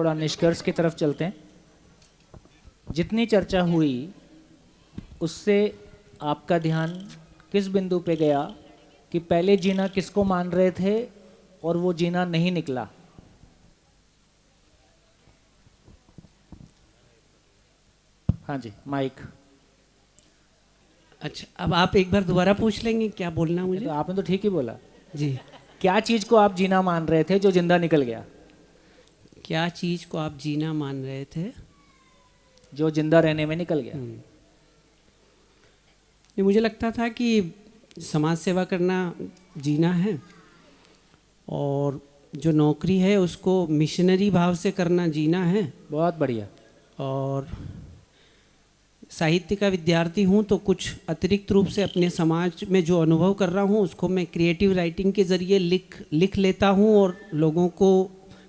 थोड़ा निष्कर्ष की तरफ चलते हैं। जितनी चर्चा हुई उससे आपका ध्यान किस बिंदु पे गया कि पहले जीना किसको मान रहे थे और वो जीना नहीं निकला? हाँ जी, माइक। अच्छा, अब आप एक बार दोबारा पूछ लेंगे क्या बोलना मुझे? तो आपने तो ठीक ही बोला। जी। क्या चीज़ को आप जीना मान रहे थे जो जिंदा निकल गया? क्या चीज़ को आप जीना मान रहे थे जो जिंदा रहने में निकल गया? ये मुझे लगता था कि समाज सेवा करना जीना है, और जो नौकरी है उसको मिशनरी भाव से करना जीना है, बहुत बढ़िया। और साहित्य का विद्यार्थी हूँ तो कुछ अतिरिक्त रूप से अपने समाज में जो अनुभव कर रहा हूँ उसको मैं क्रिएटिव राइटिंग के ज़रिए लिख लेता हूँ और लोगों को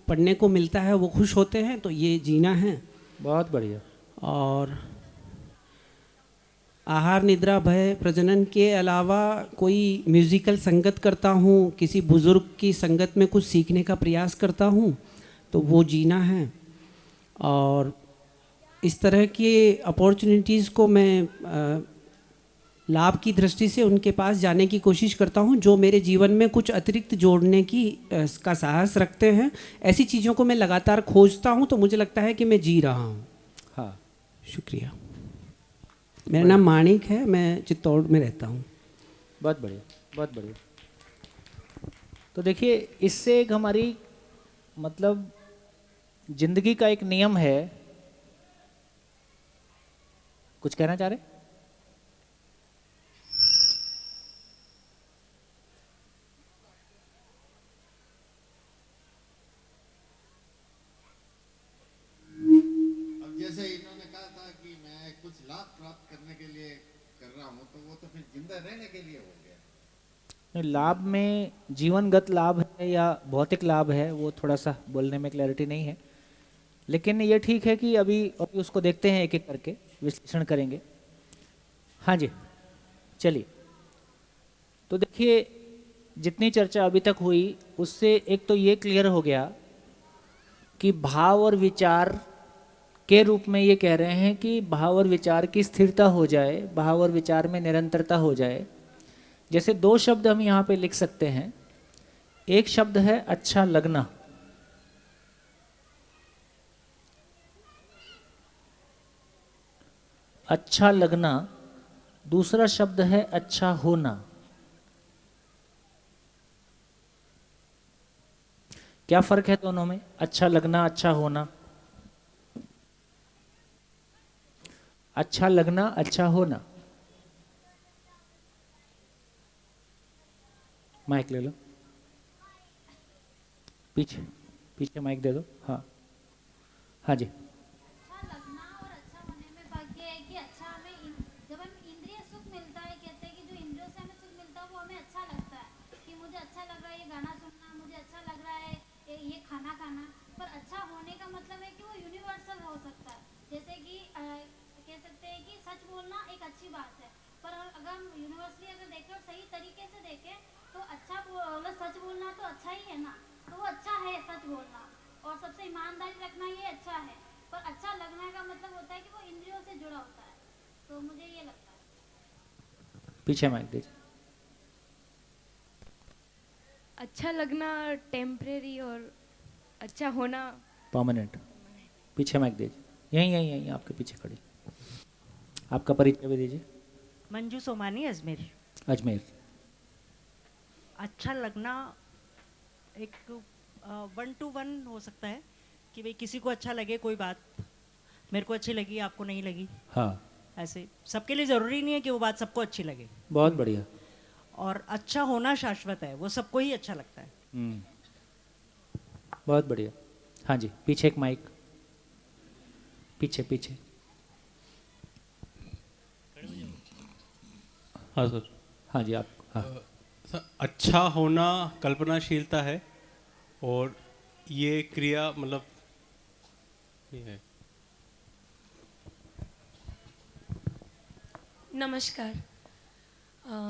पढ़ने को मिलता है, वो खुश होते हैं, तो ये जीना है। बहुत बढ़िया। और आहार निद्रा भय प्रजनन के अलावा कोई म्यूज़िकल संगत करता हूँ, किसी बुज़ुर्ग की संगत में कुछ सीखने का प्रयास करता हूँ, तो वो जीना है। और इस तरह के अपॉर्चुनिटीज़ को मैं लाभ की दृष्टि से उनके पास जाने की कोशिश करता हूँ जो मेरे जीवन में कुछ अतिरिक्त जोड़ने की का साहस रखते हैं। ऐसी चीज़ों को मैं लगातार खोजता हूँ, तो मुझे लगता है कि मैं जी रहा हूँ। हाँ, शुक्रिया। मेरा नाम माणिक है, मैं चित्तौड़ में रहता हूँ। बहुत बढ़िया, बहुत बढ़िया। तो देखिए, इससे एक हमारी मतलब जिंदगी का एक नियम है। कुछ कहना चाह रहे? अब जैसे इन्होंने कहा था कि मैं कुछ लाभ प्राप्त करने के लिए कर रहा हूँ, तो वो तो फिर जिंदा रहने के लिए हो गया। नहीं, लाभ में जीवनगत लाभ है या भौतिक लाभ है, वो थोड़ा सा बोलने में क्लैरिटी नहीं है, लेकिन ये ठीक है कि अभी उसको देखते हैं, एक एक करके विश्लेषण करेंगे। हाँ जी, चलिए। तो देखिए, जितनी चर्चा अभी तक हुई उससे एक तो ये क्लियर हो गया कि भाव और विचार के रूप में ये कह रहे हैं कि भाव और विचार की स्थिरता हो जाए, भाव और विचार में निरंतरता हो जाए। जैसे दो शब्द हम यहाँ पे लिख सकते हैं। एक शब्द है अच्छा लगना, अच्छा लगना। दूसरा शब्द है अच्छा होना। क्या फर्क है दोनों में? अच्छा लगना, अच्छा होना। अच्छा लगना, अच्छा होना। माइक ले लो, पीछे पीछे माइक दे दो। हाँ, हाँ जी। अच्छा लगना और अच्छा होने में फर्क ये है कि अच्छा हमें जब हम इंद्रिय सुख मिलता है, कहते हैं कि जो इंद्रियों से हमें सुख मिलता है वो हमें अच्छा लगता है कि मुझे अच्छा लग रहा है ये गाना सुनना, मुझे अच्छा लग रहा है ये खाना खाना। पर अच्छा होने का मतलब है कि वो यूनिवर्सल हो सकता है। जैसे कि कह सकते हैं कि सच बोलना एक अच्छी बात है, पर अगर हम यूनिवर्सली अगर देखें और सही तरीके से देखें तो सच बोलना तो अच्छा ही है ना। तो वो अच्छा है सच बोलना, और सबसे ईमानदारी रखना ये अच्छा है। पर अच्छा लगने का मतलब होता है कि वो इंद्रियों से जुड़ा होता है। तो मुझे ये लगता है। पीछे माइक दीजिए। अच्छा लगना टेम्परेरी और अच्छा होना परमानेंट। पीछे माइक दीजिए। यहीं यहीं यहीं आपके पीछे खड़ी। आपका परिचय भी दीजिए। मंजू सोमानी, अजमेर। अजमेर। अच्छा लगना एक 1 to 1 हो सकता है कि भाई किसी को अच्छा लगे कोई बात, मेरे को अच्छी लगी आपको नहीं लगी। हाँ, ऐसे सबके लिए ज़रूरी नहीं है कि वो बात सबको अच्छी लगे। बहुत बढ़िया। और अच्छा होना शाश्वत है, वो सबको ही अच्छा लगता है। बहुत बढ़िया। हाँ जी, पीछे एक माइक, पीछे पीछे। हाँ सर। हाँ जी, आप। हाँ, सर, अच्छा होना कल्पनाशीलता है, और ये क्रिया मतलब ये है। नमस्कार,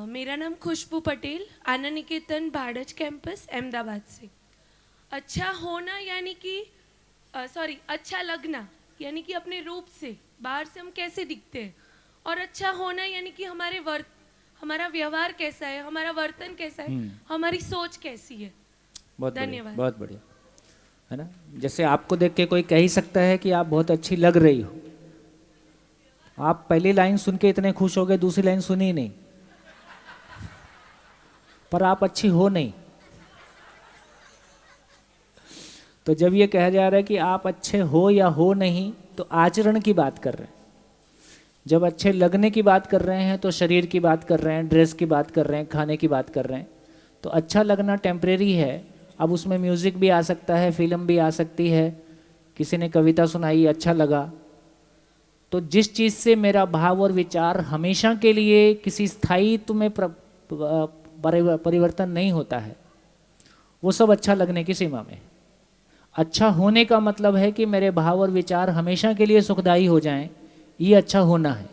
मेरा नाम खुशबू पटेल, आनंद निकेतन भाड़ज कैंपस अहमदाबाद से। अच्छा होना यानी कि सॉरी, अच्छा लगना यानी कि अपने रूप से बाहर से हम कैसे दिखते हैं, और अच्छा होना यानी कि हमारा व्यवहार कैसा है, हमारा वर्तन कैसा है, हमारी सोच कैसी है। बहुत बढ़िया, धन्यवाद। बहुत बढ़िया, है ना। जैसे आपको देख के कोई कह ही सकता है कि आप बहुत अच्छी लग रही हो, आप पहली लाइन सुन के इतने खुश हो गए, दूसरी लाइन सुनी नहीं, पर आप अच्छी हो नहीं। तो जब ये कहा जा रहा है कि आप अच्छे हो या हो नहीं, तो आचरण की बात कर रहे हैं। जब अच्छे लगने की बात कर रहे हैं तो शरीर की बात कर रहे हैं, ड्रेस की बात कर रहे हैं, खाने की बात कर रहे हैं। तो अच्छा लगना टेम्परेरी है। अब उसमें म्यूज़िक भी आ सकता है, फिल्म भी आ सकती है, किसी ने कविता सुनाई, अच्छा लगा। तो जिस चीज़ से मेरा भाव और विचार हमेशा के लिए किसी स्थायित्व में परिवर्तन नहीं होता है, वो सब अच्छा लगने की सीमा में। अच्छा होने का मतलब है कि मेरे भाव और विचार हमेशा के लिए सुखदायी हो जाएं, ये अच्छा होना है।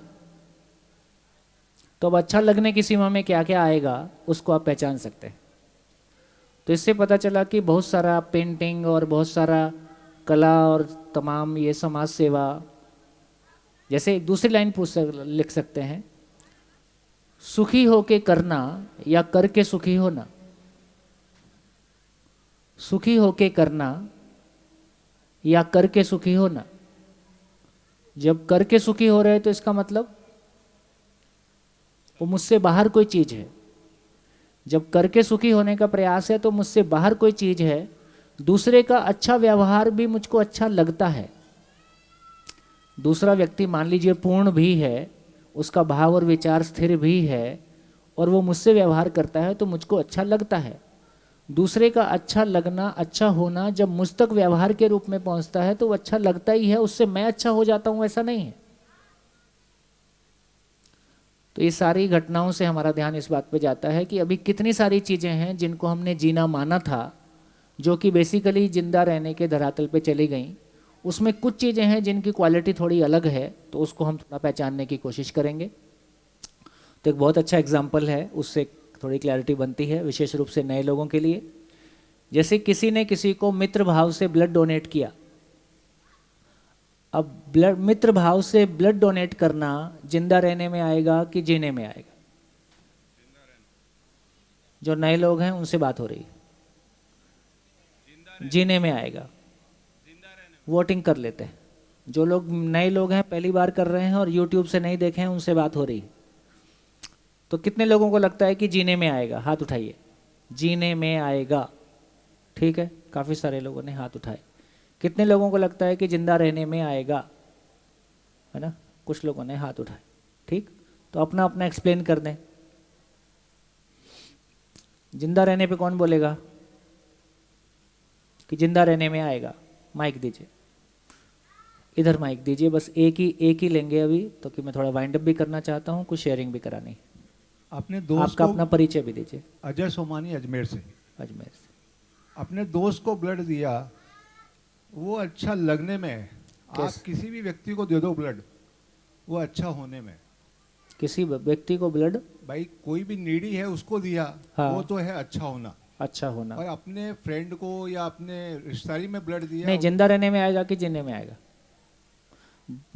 तो अब अच्छा लगने की सीमा में क्या क्या आएगा उसको आप पहचान सकते हैं। तो इससे पता चला कि बहुत सारा पेंटिंग और बहुत सारा कला और तमाम ये समाज सेवा, जैसे एक दूसरी लाइन लिख सकते हैं, सुखी होके करना या करके सुखी होना। सुखी होके करना या करके सुखी होना। जब करके सुखी हो रहे हैं तो इसका मतलब वो मुझसे बाहर कोई चीज है। जब करके सुखी होने का प्रयास है तो मुझसे बाहर कोई चीज है। दूसरे का अच्छा व्यवहार भी मुझको अच्छा लगता है। दूसरा व्यक्ति मान लीजिए पूर्ण भी है, उसका भाव और विचार स्थिर भी है, और वो मुझसे व्यवहार करता है तो मुझको अच्छा लगता है। दूसरे का अच्छा लगना, अच्छा होना जब मुझ तक व्यवहार के रूप में पहुंचता है तो वो अच्छा लगता ही है, उससे मैं अच्छा हो जाता हूं, ऐसा नहीं है। तो ये सारी घटनाओं से हमारा ध्यान इस बात पे जाता है कि अभी कितनी सारी चीज़ें हैं जिनको हमने जीना माना था, जो कि बेसिकली जिंदा रहने के धरातल पे चली गई। उसमें कुछ चीज़ें हैं जिनकी क्वालिटी थोड़ी अलग है, तो उसको हम थोड़ा पहचानने की कोशिश करेंगे। तो एक बहुत अच्छा एग्जाम्पल है, उससे थोड़ी क्लैरिटी बनती है, विशेष रूप से नए लोगों के लिए। जैसे किसी ने किसी को मित्र भाव से ब्लड डोनेट किया। अब ब्लड, मित्र भाव से ब्लड डोनेट करना जिंदा रहने में आएगा कि जीने में आएगा? जो नए लोग हैं उनसे बात हो रही है, जीने में आएगा। वोटिंग कर लेते हैं। जो लोग नए लोग हैं, पहली बार कर रहे हैं और यूट्यूब से नहीं देखे हैं, उनसे बात हो रही है। तो कितने लोगों को लगता है कि जीने में आएगा? हाथ उठाइए। जीने में आएगा, ठीक है, काफ़ी सारे लोगों ने हाथ उठाए। कितने लोगों को लगता है कि जिंदा रहने में आएगा? है ना, कुछ लोगों ने हाथ उठाए। ठीक, तो अपना अपना एक्सप्लेन कर दें। जिंदा रहने पे कौन बोलेगा कि जिंदा रहने में आएगा? माइक दीजिए, इधर माइक दीजिए। बस एक ही लेंगे अभी, तो कि मैं थोड़ा वाइंड अप भी करना चाहता हूँ, कुछ शेयरिंग भी करानी है। अपने दोस्त आपका को, अपना परिचय भी दीजिए। अजय सोमानी, अजमेर से। अजमेर से। अपने दोस्त को ब्लड दिया, वो अच्छा लगने में। आप कैसे? किसी भी व्यक्ति को दे दो ब्लड, वो अच्छा होने में। किसी व्यक्ति को ब्लड, भाई कोई भी नीडी है उसको दिया, हाँ। वो तो है अच्छा होना। अच्छा होना। और अपने फ्रेंड को या अपने रिश्तेदारी में ब्लड दिया, नहीं, जिंदा रहने में आएगा कि जीने में आएगा?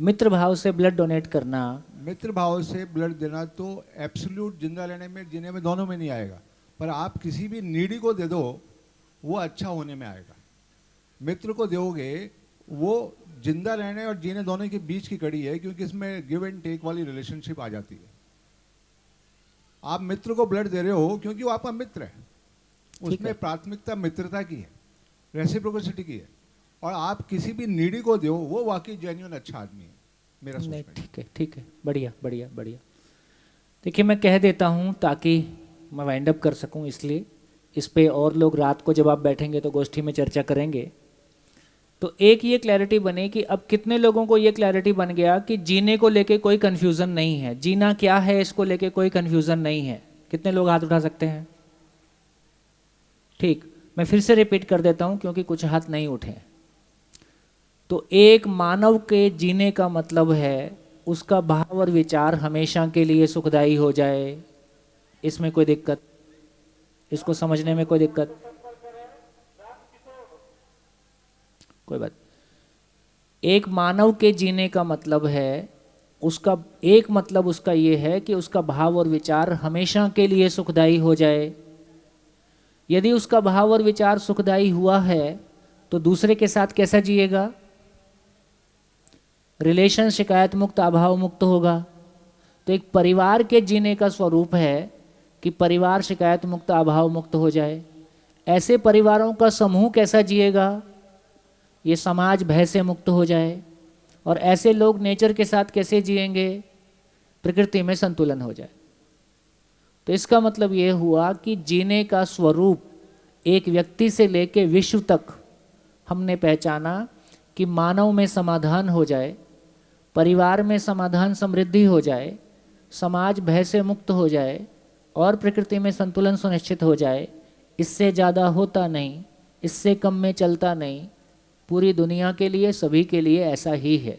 मित्र भाव से ब्लड डोनेट करना, मित्र भाव से ब्लड देना तो एब्सोल्यूट जिंदा रहने में, जीने में, दोनों में नहीं आएगा। पर आप किसी भी नीडी को दे दो, वो अच्छा होने में आएगा। मित्र को दोगे, वो जिंदा रहने और जीने दोनों के बीच की कड़ी है, क्योंकि इसमें गिव एंड टेक वाली रिलेशनशिप आ जाती है। आप मित्र को ब्लड दे रहे हो क्योंकि वो आपका मित्र है, उसमें प्राथमिकता मित्रता की है, रेसिप्रोसिटी की है। और आप किसी भी नीडी को दो, वो वाकई जेन्युइन अच्छा आदमी है, मेरा सोचना है। ठीक है, ठीक है, बढ़िया बढ़िया बढ़िया। देखिए, मैं कह देता हूँ ताकि मैं वाइंड अप कर सकूँ, इसलिए इस पे और लोग रात को जब आप बैठेंगे तो गोष्ठी में चर्चा करेंगे। तो एक ये क्लैरिटी बने कि अब कितने लोगों को ये क्लैरिटी बन गया कि जीने को लेके कोई कन्फ्यूज़न नहीं है, जीना क्या है इसको लेके कोई कन्फ्यूज़न नहीं है। कितने लोग हाथ उठा सकते हैं? ठीक, मैं फिर से रिपीट कर देता हूँ क्योंकि कुछ हाथ नहीं उठे। तो एक मानव के जीने का मतलब है उसका भाव और विचार हमेशा के लिए सुखदायी हो जाए। इसमें कोई दिक्कत, इसको समझने में कोई दिक्कत? कोई बात। एक मानव के जीने का मतलब है, उसका एक मतलब उसका ये है कि उसका भाव और विचार हमेशा के लिए सुखदायी हो जाए। यदि उसका भाव और विचार सुखदायी हुआ है तो दूसरे के साथ कैसा जिएगा? रिलेशन शिकायत मुक्त, अभाव मुक्त होगा। तो एक परिवार के जीने का स्वरूप है कि परिवार शिकायत मुक्त, अभाव मुक्त हो जाए। ऐसे परिवारों का समूह कैसा जिएगा? ये समाज भय से मुक्त हो जाए। और ऐसे लोग नेचर के साथ कैसे जिएंगे? प्रकृति में संतुलन हो जाए। तो इसका मतलब ये हुआ कि जीने का स्वरूप एक व्यक्ति से लेकर विश्व तक हमने पहचाना कि मानव में समाधान हो जाए, परिवार में समाधान समृद्धि हो जाए, समाज भय से मुक्त हो जाए और प्रकृति में संतुलन सुनिश्चित हो जाए। इससे ज़्यादा होता नहीं, इससे कम में चलता नहीं। पूरी दुनिया के लिए, सभी के लिए ऐसा ही है।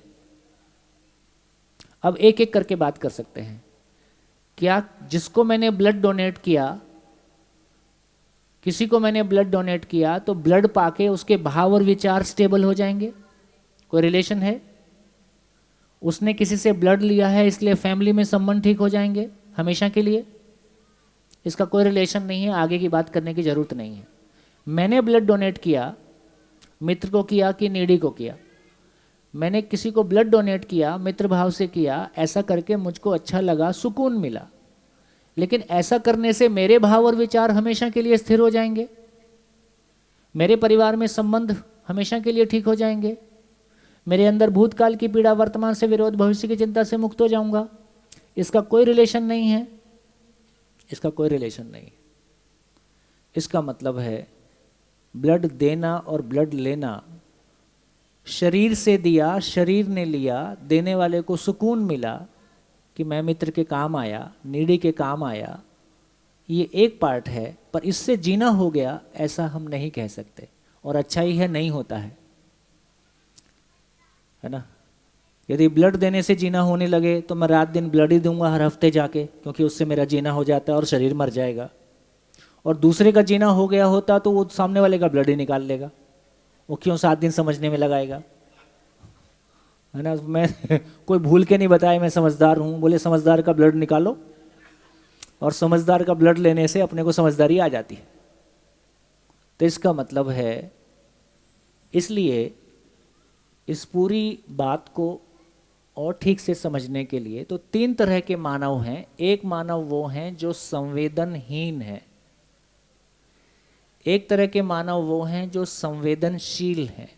अब एक एक करके बात कर सकते हैं। क्या जिसको मैंने ब्लड डोनेट किया, किसी को मैंने ब्लड डोनेट किया तो ब्लड पाके उसके भाव और विचार स्टेबल हो जाएंगे? कोई रिलेशन है? उसने किसी से ब्लड लिया है इसलिए फैमिली में संबंध ठीक हो जाएंगे हमेशा के लिए? इसका कोई रिलेशन नहीं है, आगे की बात करने की जरूरत नहीं है। मैंने ब्लड डोनेट किया, मित्र को किया कि नीडी को किया, मैंने किसी को ब्लड डोनेट किया, मित्र भाव से किया, ऐसा करके मुझको अच्छा लगा, सुकून मिला। लेकिन ऐसा करने से मेरे भाव और विचार हमेशा के लिए स्थिर हो जाएंगे? मेरे परिवार में संबंध हमेशा के लिए ठीक हो जाएंगे? मेरे अंदर भूतकाल की पीड़ा, वर्तमान से विरोध, भविष्य की चिंता से मुक्त हो जाऊंगा? इसका कोई रिलेशन नहीं है। इसका कोई रिलेशन नहीं। इसका मतलब है ब्लड देना और ब्लड लेना, शरीर से दिया, शरीर ने लिया, देने वाले को सुकून मिला कि मैं मित्र के काम आया, नीडी के काम आया, ये एक पार्ट है। पर इससे जीना हो गया ऐसा हम नहीं कह सकते। और अच्छा ही है, नहीं होता है ना। यदि ब्लड देने से जीना होने लगे तो मैं रात दिन ब्लड ही दूंगा हर हफ्ते जाके, क्योंकि उससे मेरा जीना हो जाता है और शरीर मर जाएगा। और दूसरे का जीना हो गया होता तो वो सामने वाले का ब्लड ही निकाल लेगा। वो क्यों 7 दिन समझने में लगाएगा, है ना। मैं कोई भूल के नहीं बताया मैं समझदार हूँ, बोले समझदार का ब्लड निकालो, और समझदार का ब्लड लेने से अपने को समझदारी आ जाती है। तो इसका मतलब है, इसलिए इस पूरी बात को और ठीक से समझने के लिए तो 3 तरह के मानव हैं। एक मानव वो हैं जो संवेदनहीन है, एक तरह के मानव वो हैं जो संवेदनशील हैं,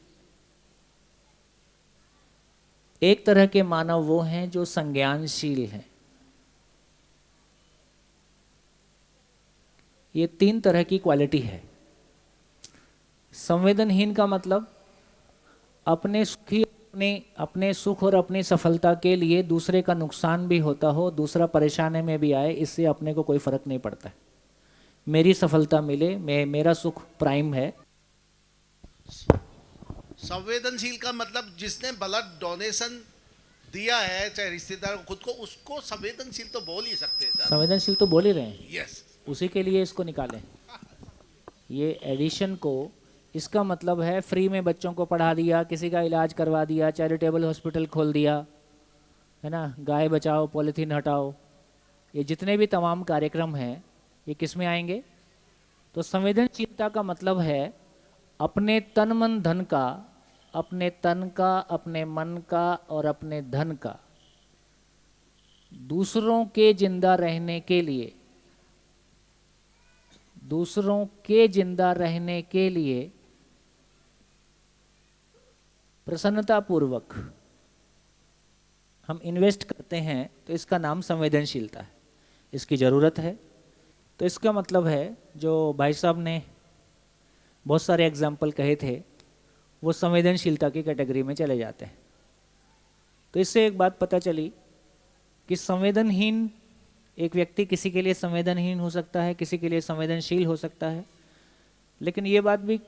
एक तरह के मानव वो हैं जो संज्ञानशील हैं। ये 3 तरह की क्वालिटी है। संवेदनहीन का मतलब अपने सुख और अपनी सफलता के लिए दूसरे का नुकसान भी होता हो, दूसरा परेशानी में भी आए, इससे अपने को कोई फर्क नहीं पड़ता है। मेरी सफलता मिले, मेरा सुख प्राइम है। संवेदनशील का मतलब जिसने ब्लड डोनेशन दिया है, चाहे रिश्तेदार को, खुद को, उसको संवेदनशील तो बोल ही सकते हैं। संवेदनशील तो बोल ही रहे हैं। यस, उसी के लिए इसको निकालें, ये एडिशन को। इसका मतलब है फ्री में बच्चों को पढ़ा दिया, किसी का इलाज करवा दिया, चैरिटेबल हॉस्पिटल खोल दिया, है ना, गाय बचाओ, पॉलीथीन हटाओ, ये जितने भी तमाम कार्यक्रम हैं ये किस में आएंगे? तो संवेदनशीलता का मतलब है अपने तन मन धन का, अपने तन का, अपने मन का और अपने धन का दूसरों के जिंदा रहने के लिए, दूसरों के जिंदा रहने के लिए प्रसन्नता पूर्वक हम इन्वेस्ट करते हैं, तो इसका नाम संवेदनशीलता है। इसकी ज़रूरत है। तो इसका मतलब है, जो भाई साहब ने बहुत सारे एग्जाम्पल कहे थे, वो संवेदनशीलता की कैटेगरी में चले जाते हैं। तो इससे एक बात पता चली कि संवेदनहीन एक व्यक्ति किसी के लिए संवेदनहीन हो सकता है, किसी के लिए संवेदनशील हो सकता है। लेकिन ये बात भी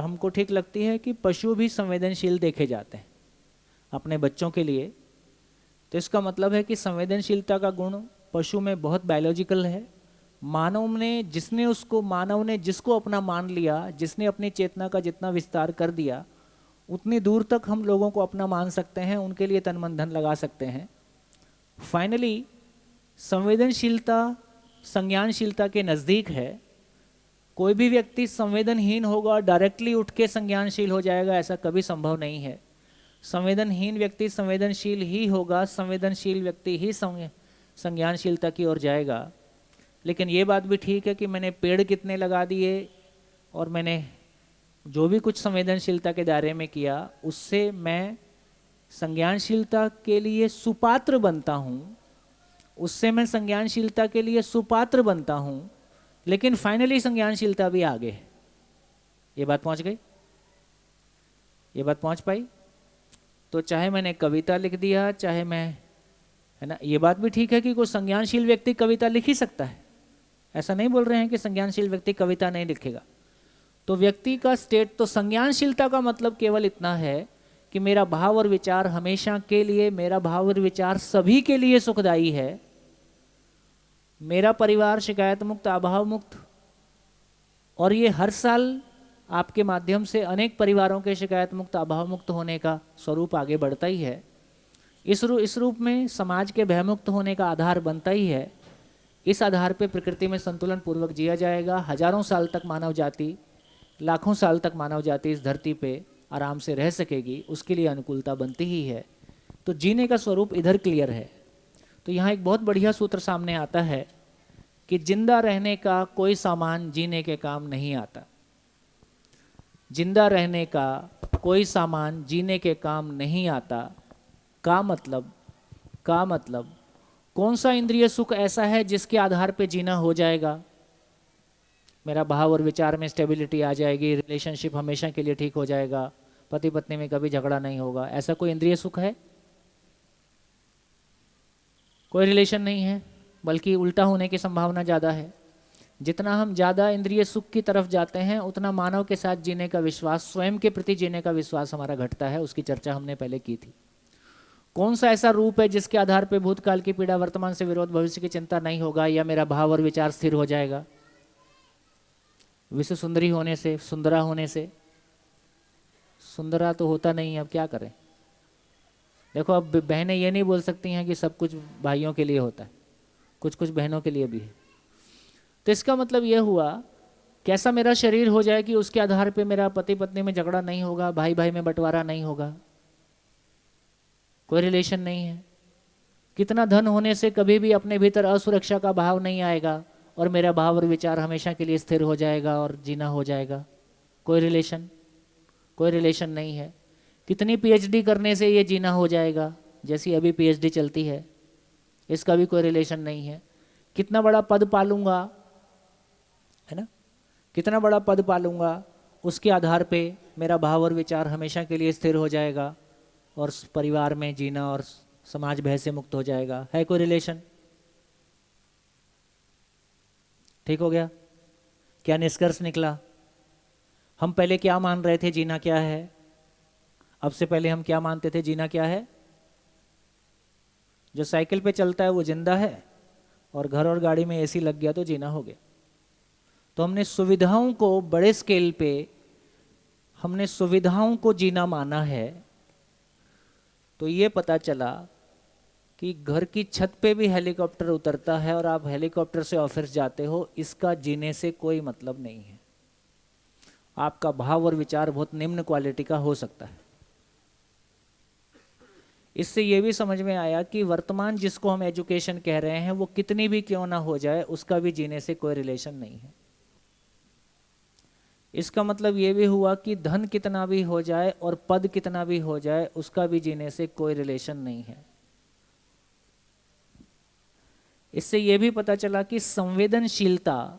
हमको ठीक लगती है कि पशु भी संवेदनशील देखे जाते हैं अपने बच्चों के लिए। तो इसका मतलब है कि संवेदनशीलता का गुण पशु में बहुत बायोलॉजिकल है। मानव ने जिसको अपना मान लिया, जिसने अपनी चेतना का जितना विस्तार कर दिया, उतनी दूर तक हम लोगों को अपना मान सकते हैं, उनके लिए तन मन धन लगा सकते हैं। फाइनली संवेदनशीलता संज्ञानशीलता के नज़दीक है। कोई भी व्यक्ति संवेदनहीन होगा और डायरेक्टली उठ के संज्ञानशील हो जाएगा, ऐसा कभी संभव नहीं है। संवेदनहीन व्यक्ति संवेदनशील ही होगा, संवेदनशील व्यक्ति ही संज्ञानशीलता की ओर जाएगा। लेकिन ये बात भी ठीक है कि मैंने पेड़ कितने लगा दिए और मैंने जो भी कुछ संवेदनशीलता के दायरे में किया, उससे मैं संज्ञानशीलता के लिए सुपात्र बनता हूँ, उससे मैं संज्ञानशीलता के लिए सुपात्र बनता हूँ, लेकिन फाइनली संज्ञानशीलता भी आगे है। ये बात पहुँच गई? ये बात पहुँच पाई? तो चाहे मैंने कविता लिख दिया, चाहे मैं, है ना, ये बात भी ठीक है कि कोई संज्ञानशील व्यक्ति कविता लिख ही सकता है। ऐसा नहीं बोल रहे हैं कि संज्ञानशील व्यक्ति कविता नहीं लिखेगा। तो व्यक्ति का स्टेट, तो संज्ञानशीलता का मतलब केवल इतना है कि मेरा भाव और विचार हमेशा के लिए, मेरा भाव और विचार सभी के लिए सुखदायी है। मेरा परिवार शिकायत मुक्त, अभाव मुक्त, और ये हर साल आपके माध्यम से अनेक परिवारों के शिकायत मुक्त, अभाव मुक्त होने का स्वरूप आगे बढ़ता ही है। इस रूप में समाज के भयमुक्त होने का आधार बनता ही है। इस आधार पे प्रकृति में संतुलन पूर्वक जिया जाएगा। हजारों साल तक मानव जाति, लाखों साल तक मानव जाति इस धरती पे आराम से रह सकेगी, उसके लिए अनुकूलता बनती ही है। तो जीने का स्वरूप इधर क्लियर है। तो यहाँ एक बहुत बढ़िया सूत्र सामने आता है कि जिंदा रहने का कोई सामान जीने के काम नहीं आता। जिंदा रहने का कोई सामान जीने के काम नहीं आता का मतलब कौन सा इंद्रिय सुख ऐसा है जिसके आधार पे जीना हो जाएगा? मेरा भाव और विचार में स्टेबिलिटी आ जाएगी, रिलेशनशिप हमेशा के लिए ठीक हो जाएगा, पति पत्नी में कभी झगड़ा नहीं होगा, ऐसा कोई इंद्रिय सुख है? कोई रिलेशन नहीं है, बल्कि उल्टा होने की संभावना ज़्यादा है। जितना हम ज़्यादा इंद्रिय सुख की तरफ जाते हैं, उतना मानव के साथ जीने का विश्वास, स्वयं के प्रति जीने का विश्वास हमारा घटता है। उसकी चर्चा हमने पहले की थी। कौन सा ऐसा रूप है जिसके आधार पे भूतकाल की पीड़ा, वर्तमान से विरोध, भविष्य की चिंता नहीं होगा, या मेरा भाव और विचार स्थिर हो जाएगा? विश्व सुंदरी होने से, सुंदरा होने से, सुंदरा तो होता नहीं है, अब क्या करें? देखो, अब बहनें ये नहीं बोल सकती हैं कि सब कुछ भाइयों के लिए होता है, कुछ कुछ बहनों के लिए भी है। तो इसका मतलब यह हुआ कि ऐसा मेरा शरीर हो जाए कि उसके आधार पे मेरा पति पत्नी में झगड़ा नहीं होगा, भाई भाई में बंटवारा नहीं होगा, कोई रिलेशन नहीं है। कितना धन होने से कभी भी अपने भीतर असुरक्षा का भाव नहीं आएगा और मेरा भाव और विचार हमेशा के लिए स्थिर हो जाएगा और जीना हो जाएगा। कोई रिलेशन नहीं है। कितनी पीएचडी करने से ये जीना हो जाएगा, जैसी अभी पीएचडी चलती है, इसका भी कोई रिलेशन नहीं है। कितना बड़ा पद पालूंगा, है ना, कितना बड़ा पद पालूंगा, उसके आधार पे मेरा भाव और विचार हमेशा के लिए स्थिर हो जाएगा और परिवार में जीना और समाज भय से मुक्त हो जाएगा। है कोई रिलेशन? ठीक हो गया? क्या निष्कर्ष निकला? हम पहले क्या मान रहे थे जीना क्या है? अब से पहले हम क्या मानते थे जीना क्या है? जो साइकिल पे चलता है वो जिंदा है, और घर और गाड़ी में एसी लग गया तो जीना हो गया। तो हमने सुविधाओं को बड़े स्केल पे, हमने सुविधाओं को जीना माना है। तो ये पता चला कि घर की छत पे भी हेलीकॉप्टर उतरता है और आप हेलीकॉप्टर से ऑफिस जाते हो, इसका जीने से कोई मतलब नहीं है। आपका भाव और विचार बहुत निम्न क्वालिटी का हो सकता है। इससे ये भी समझ में आया कि वर्तमान जिसको हम एजुकेशन कह रहे हैं, वो कितनी भी क्यों ना हो जाए, उसका भी जीने से कोई रिलेशन नहीं है। इसका मतलब ये भी हुआ कि धन कितना भी हो जाए और पद कितना भी हो जाए, उसका भी जीने से कोई रिलेशन नहीं है। इससे ये भी पता चला कि संवेदनशीलता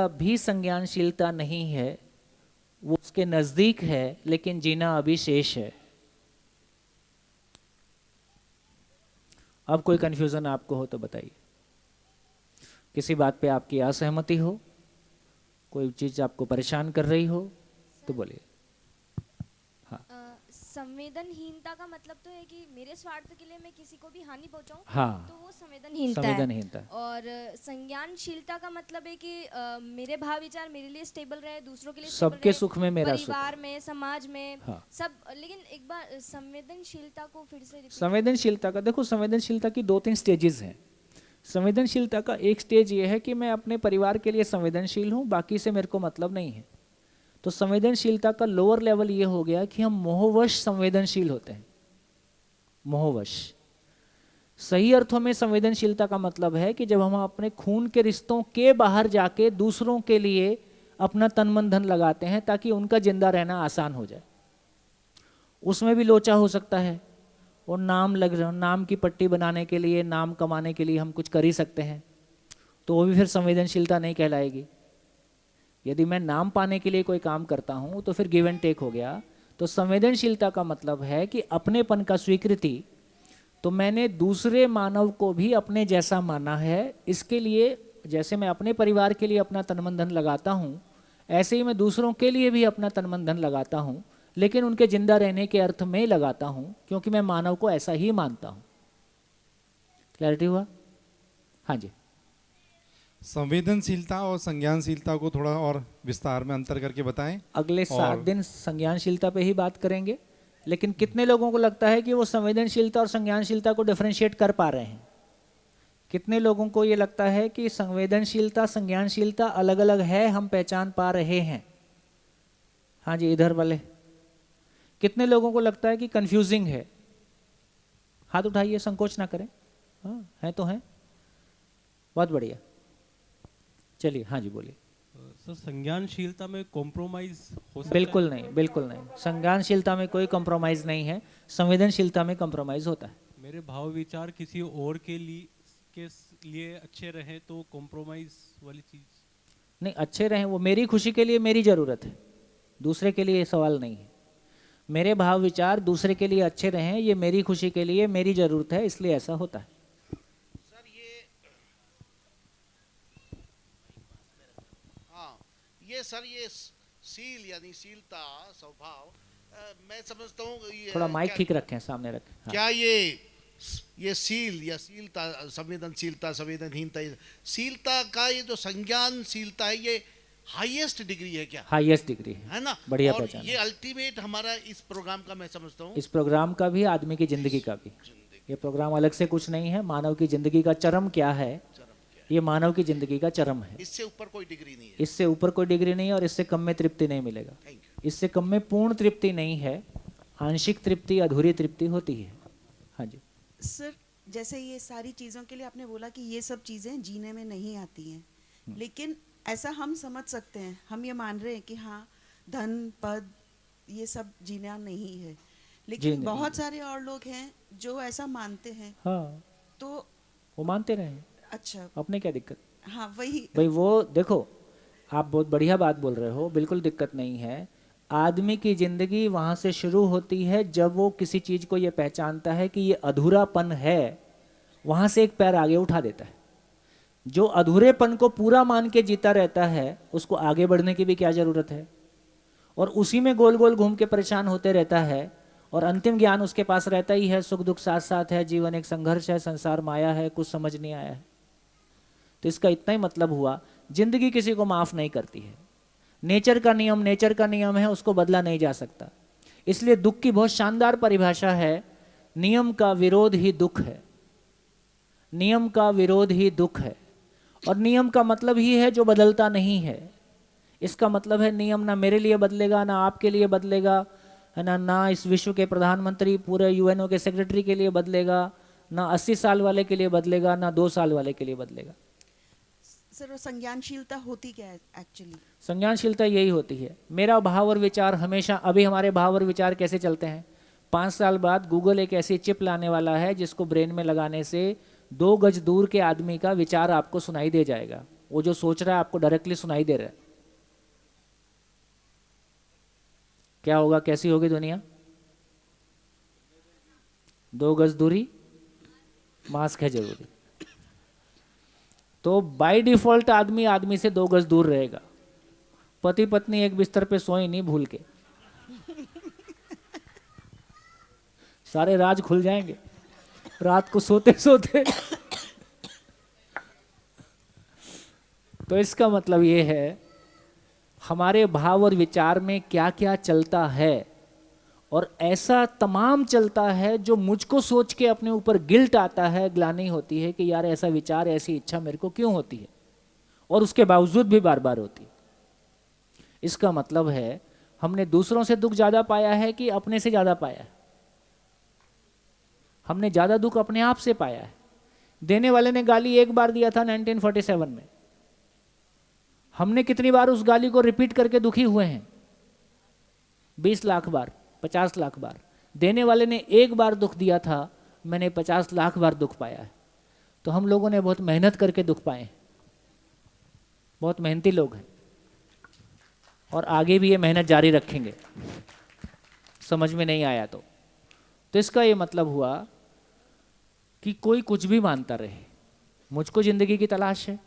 भी संज्ञानशीलता नहीं है, वो उसके नजदीक है, लेकिन जीना अभी शेष है। अब कोई कंफ्यूजन आपको हो तो बताइए। किसी बात पे आपकी असहमति हो, कोई चीज आपको परेशान कर रही हो तो बोलिए। हाँ। संवेदनहीनता का मतलब तो है कि मेरे स्वार्थ के लिए मैं किसी को भी हानि पहुंचाऊं, हाँ, तो वो संवेदनहीनता संवेदनहीनता। है। और संज्ञानशीलता का मतलब है कि मेरे भाव विचार मेरे लिए स्टेबल रहे, दूसरों के लिए stable सबके रहे, सुख में मेरा सुख। परिवार में, समाज में, हाँ। सब। लेकिन एक बार संवेदनशीलता को फिर से repeat- संवेदनशीलता का देखो, संवेदनशीलता की 2-3 स्टेजेस हैं। संवेदनशीलता का एक स्टेज ये है कि मैं अपने परिवार के लिए संवेदनशील हूँ, बाकी से मेरे को मतलब नहीं है। तो संवेदनशीलता का लोअर लेवल ये हो गया कि हम मोहवश संवेदनशील होते हैं। मोहवश। सही अर्थों में संवेदनशीलता का मतलब है कि जब हम अपने खून के रिश्तों के बाहर जाके दूसरों के लिए अपना तन मन धन लगाते हैं ताकि उनका जिंदा रहना आसान हो जाए। उसमें भी लोचा हो सकता है, और नाम की पट्टी बनाने के लिए, नाम कमाने के लिए हम कुछ कर ही सकते हैं, तो वो भी फिर संवेदनशीलता नहीं कहलाएगी। यदि मैं नाम पाने के लिए कोई काम करता हूँ तो फिर गिव एंड टेक हो गया। तो संवेदनशीलता का मतलब है कि अपनेपन का स्वीकृति, तो मैंने दूसरे मानव को भी अपने जैसा माना है। इसके लिए जैसे मैं अपने परिवार के लिए अपना तन मन धन लगाता हूँ, ऐसे ही मैं दूसरों के लिए भी अपना तन मन धन लगाता हूँ, लेकिन उनके जिंदा रहने के अर्थ में लगाता हूँ, क्योंकि मैं मानव को ऐसा ही मानता हूँ। क्लैरिटी हुआ? हाँ जी। संवेदनशीलता और संज्ञानशीलता को थोड़ा और विस्तार में अंतर करके बताएं। अगले 7 दिन संज्ञानशीलता पे ही बात करेंगे, लेकिन कितने लोगों को लगता है कि वो संवेदनशीलता और संज्ञानशीलता को डिफरेंशिएट कर पा रहे हैं? कितने लोगों को ये लगता है कि संवेदनशीलता संज्ञानशीलता अलग अलग है, हम पहचान पा रहे हैं? हाँ जी, इधर वाले। कितने लोगों को लगता है कि कंफ्यूजिंग है? हाथ उठाइए, संकोच ना करें। हाँ, है तो है। बहुत बढ़िया, चलिए। हाँ जी, बोलिए। सर, संज्ञानशीलता में कॉम्प्रोमाइज हो सकता बिल्कुल है? नहीं, बिल्कुल नहीं। संज्ञानशीलता में कोई कॉम्प्रोमाइज नहीं है, संवेदनशीलता में कॉम्प्रोमाइज होता है। मेरे भाव विचार किसी और के लिए अच्छे रहे तो कॉम्प्रोमाइज वाली चीज नहीं, अच्छे रहें, वो मेरी खुशी के लिए मेरी ज़रूरत है, दूसरे के लिए ये सवाल नहीं है। मेरे भाव विचार दूसरे के लिए अच्छे रहें, ये मेरी खुशी के लिए मेरी ज़रूरत है, इसलिए ऐसा होता है। सर ये सर ये सील यानी शीलता स्वभाव, मैं समझता हूँ थोड़ा माइक ठीक रखें, सामने रखें। हाँ। क्या ये सील या शीलता, संवेदनशीलता, संवेदनहीनता, शीलता का ये जो संज्ञानशीलता है, ये हाईएस्ट डिग्री है क्या? हाईएस्ट डिग्री है ना? बढ़िया और पहचान। ये अल्टीमेट हमारा इस प्रोग्राम का मैं समझता हूँ, इस प्रोग्राम का भी, आदमी की जिंदगी का भी। ये प्रोग्राम अलग से कुछ नहीं है। मानव की जिंदगी का चरम क्या है, ये मानव की जिंदगी का चरम है। इससे ऊपर कोई डिग्री नहीं है। इससे ऊपर कोई डिग्री नहीं है, और इससे कम में तृप्ति नहीं मिलेगा। इससे कम में पूर्ण तृप्ति नहीं है, आंशिक तृप्ति, अधूरी तृप्ति होती है। हाँ जी। सर, जैसे ये सारी चीज़ों के लिए आपने बोला कि ये सब चीज़ें जीने में नहीं आती हैं, लेकिन ऐसा हम समझ सकते हैं, हम ये मान रहे हैं कि हाँ, धन पद ये सब जीना नहीं है, लेकिन बहुत सारे और लोग हैं जो ऐसा मानते हैं। हाँ, तो वो मानते रहे। अच्छा, अपने क्या दिक्कत? हाँ वही भाई, वो देखो, आप बहुत बढ़िया बात बोल रहे हो, बिल्कुल दिक्कत नहीं है। आदमी की जिंदगी वहाँ से शुरू होती है जब वो किसी चीज़ को ये पहचानता है कि ये अधूरापन है, वहाँ से एक पैर आगे उठा देता है। जो अधूरेपन को पूरा मान के जीता रहता है, उसको आगे बढ़ने की भी क्या ज़रूरत है? और उसी में गोल गोल घूम के परेशान होते रहता है, और अंतिम ज्ञान उसके पास रहता ही है, सुख दुख साथ साथ है, जीवन एक संघर्ष है, संसार माया है, कुछ समझ नहीं आया है। तो इसका इतना ही मतलब हुआ, जिंदगी किसी को माफ़ नहीं करती है। नेचर का नियम है, उसको बदला नहीं जा सकता। इसलिए दुख की बहुत शानदार परिभाषा है, नियम का विरोध ही दुख है। नियम का विरोध ही दुख है। और नियम का मतलब ही है जो बदलता नहीं है। इसका मतलब है नियम ना मेरे लिए बदलेगा, ना आपके लिए बदलेगा, है ना इस विश्व के प्रधानमंत्री, पूरे यूएनओ के सेक्रेटरी के लिए बदलेगा, ना 80 साल वाले के लिए बदलेगा, ना 2 साल वाले के लिए बदलेगा। सर, वो संज्ञानशीलता होती क्या है एक्चुअली? संज्ञानशीलता यही होती है, मेरा भाव और विचार हमेशा, अभी हमारे भाव और विचार कैसे चलते हैं, 5 साल बाद गूगल एक ऐसी चिप लाने वाला है जिसको ब्रेन में लगाने से 2 गज दूर के आदमी का विचार आपको सुनाई दे जाएगा। वो जो सोच रहा है आपको डायरेक्टली सुनाई दे रहा है। क्या होगा, कैसी होगी दुनिया? 2 गज दूरी, मास्क है जरूरी। तो बाय डिफॉल्ट आदमी से 2 गज दूर रहेगा। पति पत्नी एक बिस्तर पे सोए नहीं भूल के, सारे राज खुल जाएंगे रात को सोते सोते। तो इसका मतलब ये है हमारे भाव और विचार में क्या क्या चलता है, और ऐसा तमाम चलता है जो मुझको सोच के अपने ऊपर गिल्ट आता है, ग्लानि होती है कि यार ऐसा विचार ऐसी इच्छा मेरे को क्यों होती है, और उसके बावजूद भी बार बार होती है। इसका मतलब है हमने दूसरों से दुख ज्यादा पाया है कि अपने से ज्यादा पाया है। हमने ज्यादा दुख अपने आप से पाया है। देने वाले ने गाली एक बार दिया था 1947 में, हमने कितनी बार उस गाली को रिपीट करके दुखी हुए हैं? 20 लाख बार, 50 लाख बार। देने वाले ने एक बार दुख दिया था, मैंने 50 लाख बार दुख पाया है। तो हम लोगों ने बहुत मेहनत करके दुख पाए हैं, बहुत मेहनती लोग हैं, और आगे भी ये मेहनत जारी रखेंगे समझ में नहीं आया तो। इसका ये मतलब हुआ कि कोई कुछ भी मानता रहे, मुझको जिंदगी की तलाश है,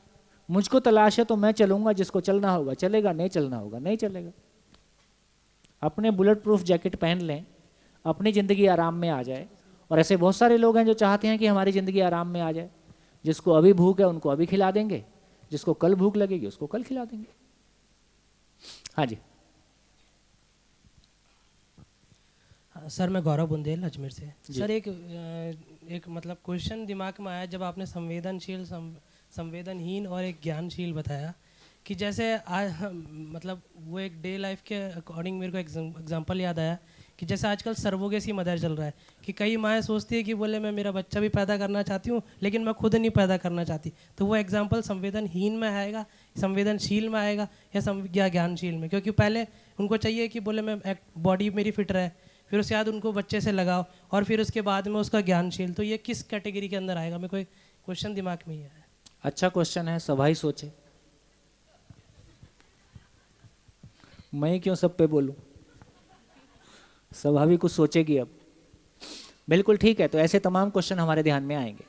मुझको तलाश है तो मैं चलूंगा, जिसको चलना होगा चलेगा, नहीं चलना होगा नहीं चलेगा। अपने बुलेट प्रूफ जैकेट पहन लें, अपनी ज़िंदगी आराम में आ जाए। और ऐसे बहुत सारे लोग हैं जो चाहते हैं कि हमारी ज़िंदगी आराम में आ जाए। जिसको अभी भूख है उनको अभी खिला देंगे, जिसको कल भूख लगेगी उसको कल खिला देंगे। हाँ जी सर, मैं गौरव बुंदेल अजमेर से। सर, एक मतलब क्वेश्चन दिमाग में आया जब आपने संवेदनशील, संवेदनहीन और एक ज्ञानशील बताया कि जैसे मतलब वो एक डे लाइफ के अकॉर्डिंग मेरे को एग्जांपल याद आया कि जैसे आजकल सर्वोगेसी मदर चल रहा है कि कई माएँ सोचती है कि बोले मैं मेरा बच्चा भी पैदा करना चाहती हूँ लेकिन मैं खुद नहीं पैदा करना चाहती। तो वो एग्जांपल संवेदनहीन में आएगा, संवेदनशील में आएगा, या ज्ञानशील में? क्योंकि पहले उनको चाहिए कि बोले मैं बॉडी मेरी फिट रहे, फिर उसके बाद उनको बच्चे से लगाओ, और फिर उसके बाद में उसका ज्ञानशील। तो ये किस कैटेगरी के अंदर आएगा? मेरे को एक क्वेश्चन दिमाग में ही है। अच्छा क्वेश्चन है, सभा ही सोचे, मैं क्यों सब पे बोलूं? सभा भी कुछ सोचेगी अब। बिल्कुल ठीक है, तो ऐसे तमाम क्वेश्चन हमारे ध्यान में आएंगे।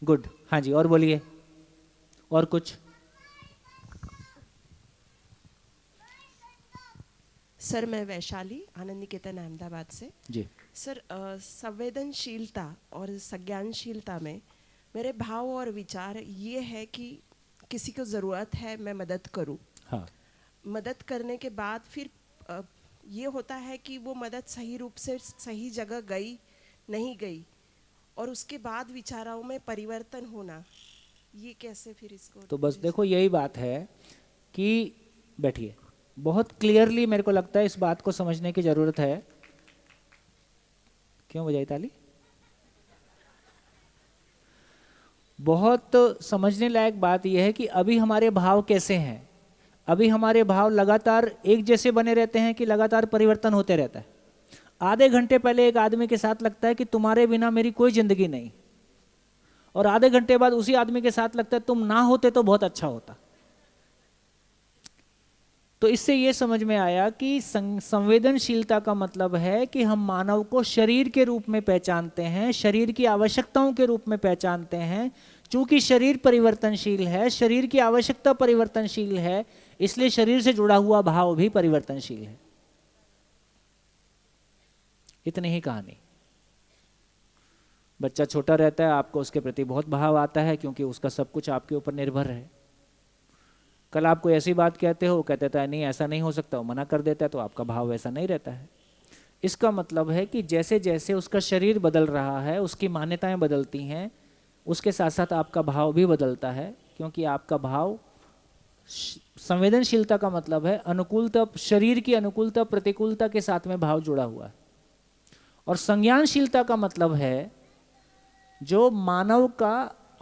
गुड, हाँ जी, और बोलिए, और कुछ? सर, मैं वैशाली, आनंद निकेतन अहमदाबाद से जी। सर, संवेदनशीलता और संज्ञानशीलता में मेरे भाव और विचार ये है कि किसी को ज़रूरत है मैं मदद करूं। हाँ। मदद करने के बाद फिर ये होता है कि वो मदद सही रूप से सही जगह गई नहीं गई, और उसके बाद विचारों में परिवर्तन होना, ये कैसे फिर इसको? तो बस देखो यही बात है कि बैठिए, बहुत क्लियरली मेरे को लगता है इस बात को समझने की जरूरत है। क्यों बजाई ताली? बहुत समझने लायक बात यह है कि अभी हमारे भाव कैसे हैं। अभी हमारे भाव लगातार एक जैसे बने रहते हैं कि लगातार परिवर्तन होते रहता है। आधे घंटे पहले एक आदमी के साथ लगता है कि तुम्हारे बिना मेरी कोई जिंदगी नहीं, और आधे घंटे बाद उसी आदमी के साथ लगता है तुम ना होते तो बहुत अच्छा होता। तो इससे ये समझ में आया कि संवेदनशीलता का मतलब है कि हम मानव को शरीर के रूप में पहचानते हैं, शरीर की आवश्यकताओं के रूप में पहचानते हैं। चूंकि शरीर परिवर्तनशील है, शरीर की आवश्यकता परिवर्तनशील है, इसलिए शरीर से जुड़ा हुआ भाव भी परिवर्तनशील है। इतनी ही कहानी। बच्चा छोटा रहता है, आपको उसके प्रति बहुत भाव आता है क्योंकि उसका सब कुछ आपके ऊपर निर्भर है। कल आपको ऐसी बात कहते हो, कहता है नहीं ऐसा नहीं हो सकता, वो मना कर देता है, तो आपका भाव वैसा नहीं रहता है। इसका मतलब है कि जैसे जैसे उसका शरीर बदल रहा है, उसकी मान्यताएं बदलती हैं, उसके साथ साथ आपका भाव भी बदलता है, क्योंकि आपका भाव, संवेदनशीलता का मतलब है अनुकूलता, शरीर की अनुकूलता प्रतिकूलता के साथ में भाव जुड़ा हुआ है। और संज्ञानशीलता का मतलब है जो मानव का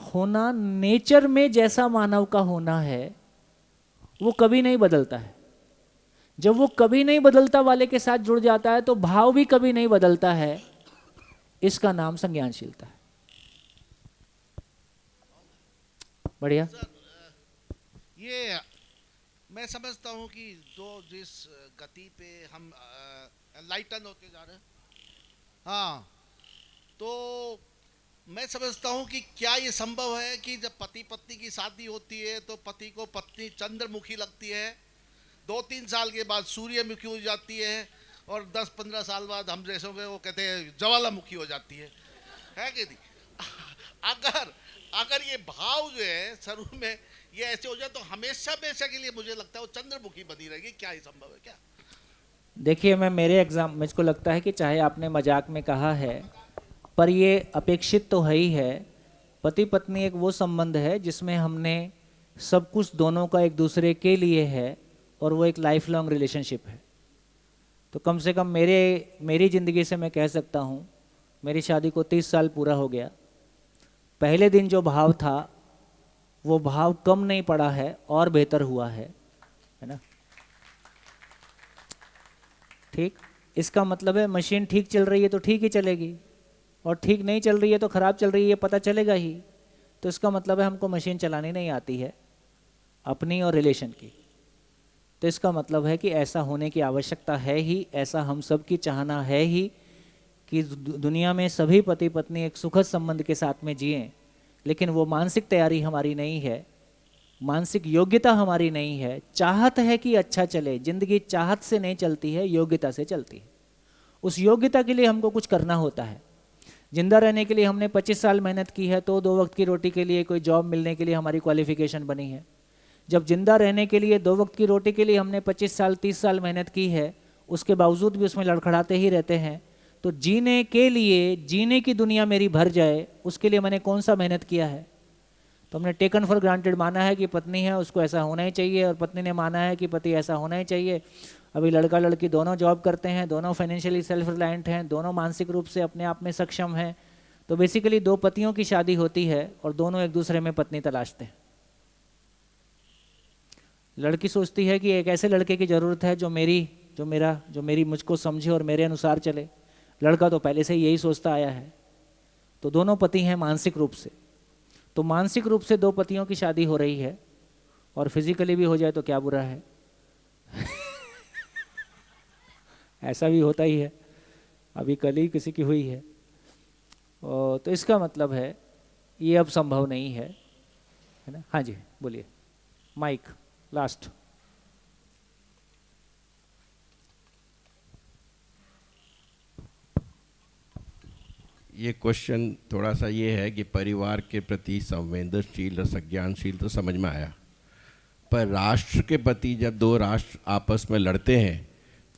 होना, नेचर में जैसा मानव का होना है वो कभी नहीं बदलता है। जब वो कभी नहीं बदलता वाले के साथ जुड़ जाता है तो भाव भी कभी नहीं बदलता है। इसका नाम संज्ञानशीलता है। बढ़िया। ये मैं समझता हूँ कि जिस गति पे हम एनलाइटन होते जा रहे हैं, हाँ, तो मैं समझता हूँ कि क्या ये संभव है कि जब पति पत्नी की शादी होती है तो पति को पत्नी चंद्रमुखी लगती है, 2-3 साल के बाद सूर्यमुखी हो जाती है, और 10-15 साल बाद हम जैसों के वो कहते हैं ज्वालामुखी हो जाती है कि नहीं? अगर ये भाव जो है शुरू में ये ऐसे हो जाए तो हमेशा हमेशा के लिए मुझे लगता है वो चंद्रमुखी बनी रहेगी। क्या ये संभव है क्या? देखिए, मैं मेरे एग्जाम मुझको लगता है कि चाहे आपने मजाक में कहा है, पर ये अपेक्षित तो है ही है। पति पत्नी एक वो संबंध है जिसमें हमने सब कुछ दोनों का एक दूसरे के लिए है और वो एक लाइफ लॉन्ग रिलेशनशिप है। तो कम से कम मेरी ज़िंदगी से मैं कह सकता हूँ, मेरी शादी को 30 साल पूरा हो गया। पहले दिन जो भाव था वो भाव कम नहीं पड़ा है और बेहतर हुआ है ना? ठीक, इसका मतलब है मशीन ठीक चल रही है तो ठीक ही चलेगी, और ठीक नहीं चल रही है तो ख़राब चल रही है, ये पता चलेगा ही। तो इसका मतलब है हमको मशीन चलानी नहीं आती है अपनी और रिलेशन की। तो इसका मतलब है कि ऐसा होने की आवश्यकता है ही, ऐसा हम सब की चाहना है ही कि दुनिया में सभी पति पत्नी एक सुखद संबंध के साथ में जिएं। लेकिन वो मानसिक तैयारी हमारी नहीं है, मानसिक योग्यता हमारी नहीं है। चाहत है कि अच्छा चले, जिंदगी चाहत से नहीं चलती है, योग्यता से चलती है। उस योग्यता के लिए हमको कुछ करना होता है। जिंदा रहने के लिए हमने 25 साल मेहनत की है तो 2 वक्त की रोटी के लिए कोई जॉब मिलने के लिए हमारी क्वालिफिकेशन बनी है। जब जिंदा रहने के लिए 2 वक्त की रोटी के लिए हमने 25 साल 30 साल मेहनत की है, उसके बावजूद भी उसमें लड़खड़ाते ही रहते हैं। तो जीने के लिए, जीने की दुनिया मेरी भर जाए, उसके लिए मैंने कौन सा मेहनत किया है? तो हमने टेकन फॉर ग्रांटेड माना है कि पत्नी है उसको ऐसा होना ही चाहिए, और पत्नी ने माना है कि पति ऐसा होना ही चाहिए। अभी लड़का लड़की दोनों जॉब करते हैं, दोनों फाइनेंशियली सेल्फ रिलायंट हैं, दोनों मानसिक रूप से अपने आप में सक्षम हैं। तो बेसिकली 2 पतियों की शादी होती है और दोनों एक दूसरे में पत्नी तलाशते हैं। लड़की सोचती है कि एक ऐसे लड़के की ज़रूरत है जो मेरी मुझको समझे और मेरे अनुसार चले। लड़का तो पहले से यही सोचता आया है। तो दोनों पति हैं मानसिक रूप से। तो मानसिक रूप से 2 पतियों की शादी हो रही है, और फिजिकली भी हो जाए तो क्या बुरा है? ऐसा भी होता ही है, अभी कल ही किसी की हुई है। तो इसका मतलब है ये अब संभव नहीं है ना? हाँ जी, बोलिए। Mic last. ये क्वेश्चन थोड़ा सा ये है कि परिवार के प्रति संवेदनशील और संज्ञानशील तो समझ में आया, पर राष्ट्र के प्रति जब 2 राष्ट्र आपस में लड़ते हैं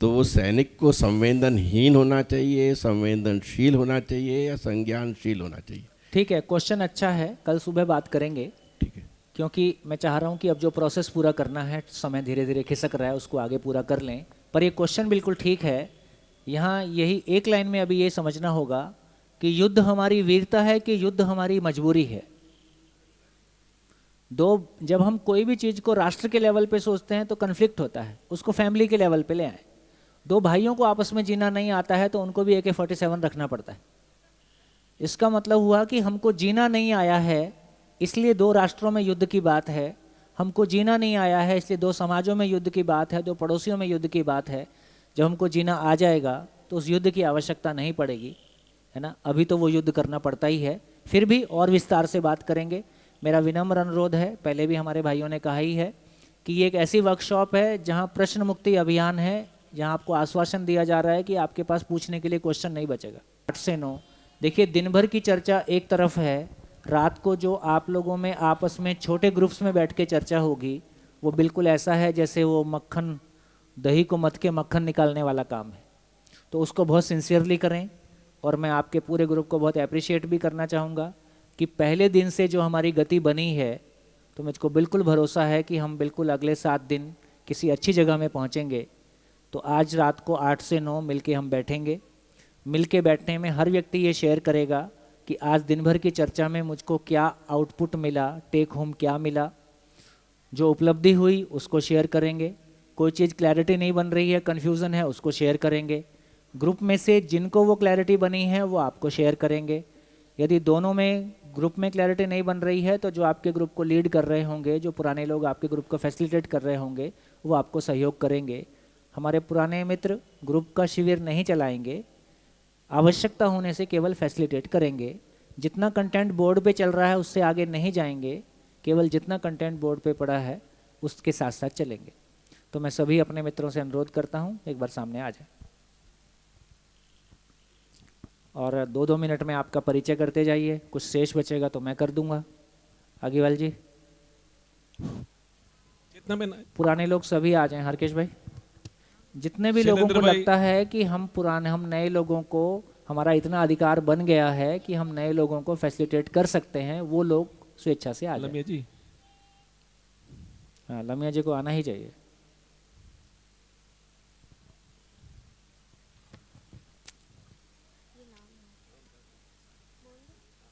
तो वो सैनिक को संवेदनहीन होना चाहिए, संवेदनशील होना चाहिए, या संज्ञानशील होना चाहिए? ठीक है, क्वेश्चन अच्छा है, कल सुबह बात करेंगे। ठीक है, क्योंकि मैं चाह रहा हूँ कि अब जो प्रोसेस पूरा करना है, समय धीरे धीरे खिसक रहा है, उसको आगे पूरा कर लें। पर ये क्वेश्चन बिल्कुल ठीक है। यहाँ यही एक लाइन में अभी ये समझना होगा कि युद्ध हमारी वीरता है कि युद्ध हमारी मजबूरी है। जब हम कोई भी चीज़ को राष्ट्र के लेवल पे सोचते हैं तो कन्फ्लिक्ट होता है, उसको फैमिली के लेवल पे ले आए। 2 भाइयों को आपस में जीना नहीं आता है तो उनको भी AK-47 रखना पड़ता है। इसका मतलब हुआ कि हमको जीना नहीं आया है, इसलिए 2 राष्ट्रों में युद्ध की बात है। हमको जीना नहीं आया है इसलिए 2 समाजों में युद्ध की बात है, 2 पड़ोसियों में युद्ध की बात है। जब हमको जीना आ जाएगा तो उस युद्ध की आवश्यकता नहीं पड़ेगी, है ना? अभी तो वो युद्ध करना पड़ता ही है। फिर भी और विस्तार से बात करेंगे। मेरा विनम्र अनुरोध है, पहले भी हमारे भाइयों ने कहा ही है, कि ये एक ऐसी वर्कशॉप है जहाँ प्रश्न मुक्ति अभियान है, जहाँ आपको आश्वासन दिया जा रहा है कि आपके पास पूछने के लिए क्वेश्चन नहीं बचेगा। 8 से 9 देखिए, दिन भर की चर्चा एक तरफ है, रात को जो आप लोगों में आपस में छोटे ग्रुप्स में बैठ के चर्चा होगी वो बिल्कुल ऐसा है जैसे वो मक्खन, दही को मथ के मक्खन निकालने वाला काम है। तो उसको बहुत सिंसियरली करें, और मैं आपके पूरे ग्रुप को बहुत अप्रिशिएट भी करना चाहूँगा कि पहले दिन से जो हमारी गति बनी है, तो मुझको बिल्कुल भरोसा है कि हम बिल्कुल अगले 7 दिन किसी अच्छी जगह में पहुँचेंगे। तो आज रात को 8 से 9 मिलके हम बैठेंगे। मिलके बैठने में हर व्यक्ति ये शेयर करेगा कि आज दिन भर की चर्चा में मुझको क्या आउटपुट मिला, टेक होम क्या मिला। जो उपलब्धि हुई उसको शेयर करेंगे। कोई चीज़ क्लैरिटी नहीं बन रही है, कन्फ्यूज़न है, उसको शेयर करेंगे। ग्रुप में से जिनको वो क्लैरिटी बनी है वो आपको शेयर करेंगे। यदि दोनों में ग्रुप में क्लैरिटी नहीं बन रही है तो जो आपके ग्रुप को लीड कर रहे होंगे, जो पुराने लोग आपके ग्रुप को फैसिलिटेट कर रहे होंगे, वो आपको सहयोग करेंगे। हमारे पुराने मित्र ग्रुप का शिविर नहीं चलाएंगे, आवश्यकता होने से केवल फैसिलिटेट करेंगे। जितना कंटेंट बोर्ड पे चल रहा है उससे आगे नहीं जाएंगे, केवल जितना कंटेंट बोर्ड पे पड़ा है उसके साथ साथ चलेंगे। तो मैं सभी अपने मित्रों से अनुरोध करता हूँ, एक बार सामने आ जाए। और 2-2 मिनट में आपका परिचय करते जाइए, कुछ शेष बचेगा तो मैं कर दूंगा। आगीवाल जी, कितना में पुराने लोग सभी आ जाएं। हरकेश भाई, जितने भी लोगों को लगता है कि हम नए लोगों को, हमारा इतना अधिकार बन गया है कि हम नए लोगों को फैसिलिटेट कर सकते हैं, वो लोग स्वेच्छा से आ जाएं। लमिया जी, हाँ, लमिया जी को आना ही चाहिए।